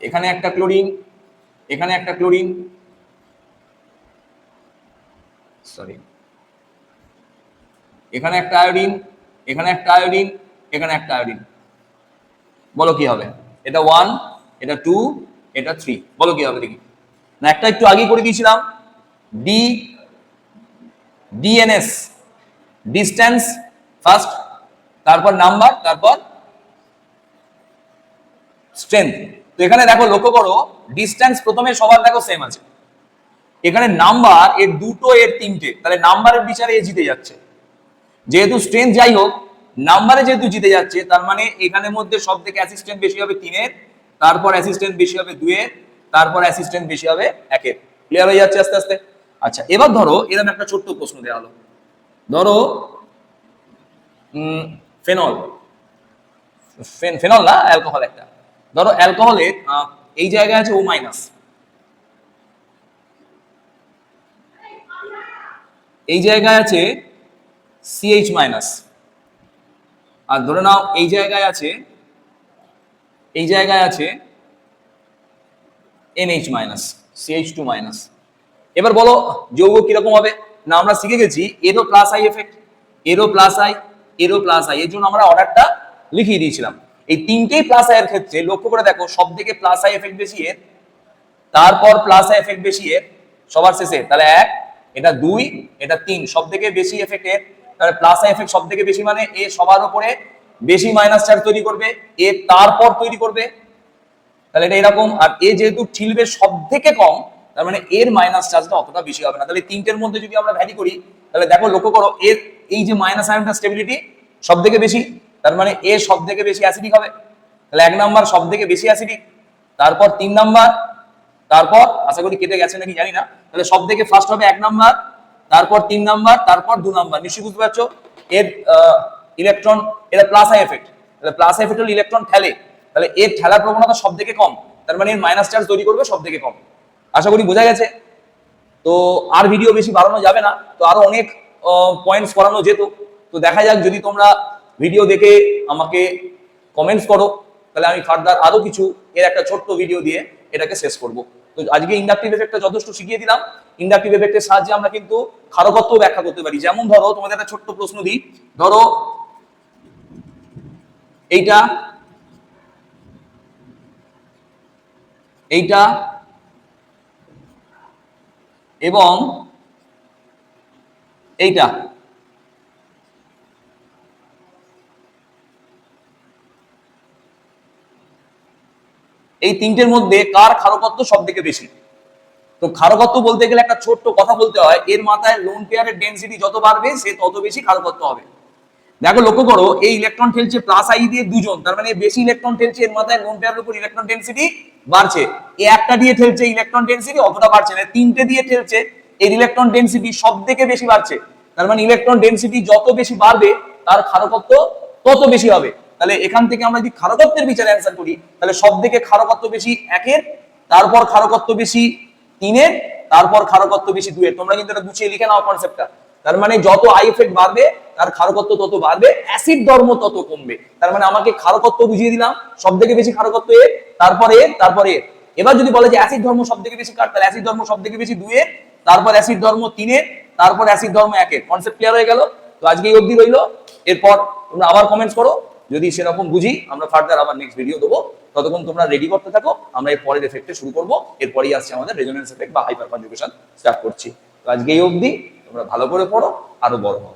এখানে একটা ক্লোরিন, এখানে একটা ক্লোরিন, সরি, এখানে একটা আয়োডিন, এখানে একটা আয়োডিন, এখানে একটা আয়োডিন। বলো কি হবে? এটা 1, এটা 2, এটা 3। বলো কি হবে দেখি? না একটা একটু আগে করে দিয়েছিলাম, ডি ডিএনএস, ডিস্টেন্স ফার্স্ট, তারপর নাম্বার, তারপর স্ট্রেংথ। তো এখানে দেখো লক্ষ্য করো, ডিস্টেন্স প্রথমে সবার দেখো সেম আছে, এখানে নাম্বার এর দুটো এর তিনটে, তাহলে নাম্বারের বিচারে এ জিতে যাচ্ছে। যেহেতু স্ট্রেংথ যাই হোক, নাম্বারে যেহেতু জিতে যাচ্ছে, তার মানে এখানের মধ্যে সব থেকে অ্যাসিস্ট্যান্ট বেশি হবে 3-এর, তারপর অ্যাসিস্ট্যান্ট বেশি হবে 2-এর, তারপর অ্যাসিস্ট্যান্ট বেশি হবে 1-এর। ক্লিয়ার হয়ে যাচ্ছে আস্তে আস্তে? আচ্ছা, এবার ধরো এরকম একটা ছোট্ট প্রশ্ন দেওয়া হলো, ধরো ফেনল, ফেনল না অ্যালকোহল একটা, ধরো অ্যালকোহলের এই জায়গায় আছে O-, এই জায়গায় আছে CH-, আর ধরে নাও এই জায়গায় আছে, এই জায়গায় আছে NH-, CH2-। এবার বলো যৌগ কিরকম হবে? না আমরা শিখে গেছি arrow plus I effect, arrow plus I, arrow plus I, এর জন্য আমরা অর্ডারটা লিখিয়ে দিয়েছিলাম। এই তিনটেই প্লাস আই এর ক্ষেত্রে লক্ষ্য করে দেখো, সব থেকে প্লাস আই এফেক্ট বেশি এর, তারপর প্লাস আই এফেক্ট বেশি এর, সবার শেষে। তাহলে 1, এটা 2, এটা 3, সব থেকে বেশি এফেক্ট এর। তাহলে প্লাস আই এফেক্ট সব থেকে বেশি মানে এ সবার উপরে বেশি মাইনাস চার্জ তৈরি করবে, এ তারপর তৈরি করবে, তাহলে এটা এরকম। আর এ যেহেতু ঠিলবে সব থেকে কম, তার মানে এর মাইনাস চার্জটা অতটা বেশি হবে না। তাহলে তিনটের মধ্যে যদি আমরা ভ্যারি করি, তাহলে দেখো লক্ষ্য করো এর এই যে মাইনাস আয়নটা স্টেবিলিটি সব থেকে বেশি, তার মানে এ সব থেকে বেশি অ্যাসিডিক হবে। তাহলে 1 নাম্বার সব থেকে বেশি অ্যাসিডিক, তারপর 3 নাম্বার, তারপর আশা করি কেটে গেছে নাকি জানি না, তাহলে সব থেকে ফার্স্ট হবে 1 নাম্বার, তারপর 3 নাম্বার, তারপর 2 নাম্বার। নিশ্চয়ই বুঝতে পারছো? এর ইলেকট্রন, এটা প্লাস আই এফেক্ট, তাহলে প্লাস আই এফেক্ট হলে ইলেকট্রন ঠেলে, তাহলে এর ঠেলার প্রবণতা সব থেকে কম, তার মানে এর মাইনাস চার্জ তৈরি করবে সব থেকে কম। আশা করি বোঝা গেছে? তো আর ভিডিও বেশি বাড়ানো যাবে না, তো আরো অনেক পয়েন্টস করানো যেত। তো দেখা যাক, যদি তোমরা ভিডিও দেখে আমাকে কমেন্টস করো, তাহলে আমি ফার্দার আরো কিছু এর একটা ছোট্ট ভিডিও দিয়ে এটাকে শেষ করব। তো আজকে ইন্ডাকটিভ এফেক্টটা যথেষ্ট শিখিয়ে দিলাম। ইন্ডাকটিভ এফেক্টের সাহায্যে আমরা কিন্তু ক্ষারকত্ব ব্যাখ্যা করতে পারি। যেমন ধরো তোমাদের একটা ছোট্ট প্রশ্ন দিই, ধরো এইটা, এইটা এবং এইটা, এই তিনটের মধ্যে কার ক্ষারকত্ব সব থেকে বেশি? তো ক্ষারকত্ব বলতে গেলে একটা ছোট্ট কথা বলতে হয়, এর মাথায় লোন পেয়ারের ডেনসিটি যত বাড়বে সে তত বেশি ক্ষারকত্ব হবে। দেখো লক্ষ্য করো, এই ইলেকট্রন ঠেলছে প্লাস আই দিয়ে দুজন, তার মানে বেশি ইলেকট্রন ঠেলছে, এর মাথায় লোন পেয়ারের উপর ইলেকট্রন ডেনসিটি বাড়ছে। এই একটা দিয়ে ঠেলছে, ইলেকট্রন ডেনসিটি অতটা বাড়ছে না। তিনটে দিয়ে ঠেলছে, এর ইলেকট্রন ডেনসিটি সব থেকে বেশি বাড়ছে, তার মানে ইলেকট্রন ডেনসিটি যত বেশি বাড়বে তার ক্ষারকত্ব তত বেশি হবে। তাহলে এখান থেকে আমরা যদি ক্ষারকত্বের বিচারে অ্যান্সার করি, তাহলে সব থেকে ক্ষারকত্ব বেশি 1-এর, তারপর ক্ষারকত্ব বেশি 3-এর, তারপর ক্ষারকত্ব বেশি 2-এর। তোমরা কিন্তু এটা গুছিয়ে লিখে নাও কনসেপ্টটা। তার মানে যত আই এফেক্ট বাড়বে তার ক্ষারকত্ব তত বাড়বে, অ্যাসিড ধর্ম তত কমবে। তার মানে আমাকে ক্ষারকত্ব বুঝিয়ে দিলাম, সব থেকে বেশি ক্ষারকত্ব এর, তারপরে এর, তারপরে এর। এবার যদি বলে যে অ্যাসিড ধর্ম সব থেকে বেশি কার, তাহলে অ্যাসিড ধর্ম সব থেকে বেশি 2-এর, তারপর অ্যাসিড ধর্ম 3-এর, তারপর অ্যাসিড ধর্ম 1-এর। কনসেপ্ট ক্লিয়ার হয়ে গেল? তো আজকে এই অবধি রইলো, এরপর তোমরা আবার কমেন্টস করো, যদি সেরকম বুঝি আমরা ফার্দার আবার নেক্সট ভিডিও দেবো। ততক্ষণ তোমরা রেডি করতে থাকো, আমরা এর পরের এফেক্টে শুরু করবো। এরপরেই আসছে আমাদের রেজোনেন্স এফেক্ট বা হাইপার কনজুগেশন স্টার্ট করছি। তো আজকে এই অবধি, তোমরা ভালো করে পড়ো, আরো বড় হও।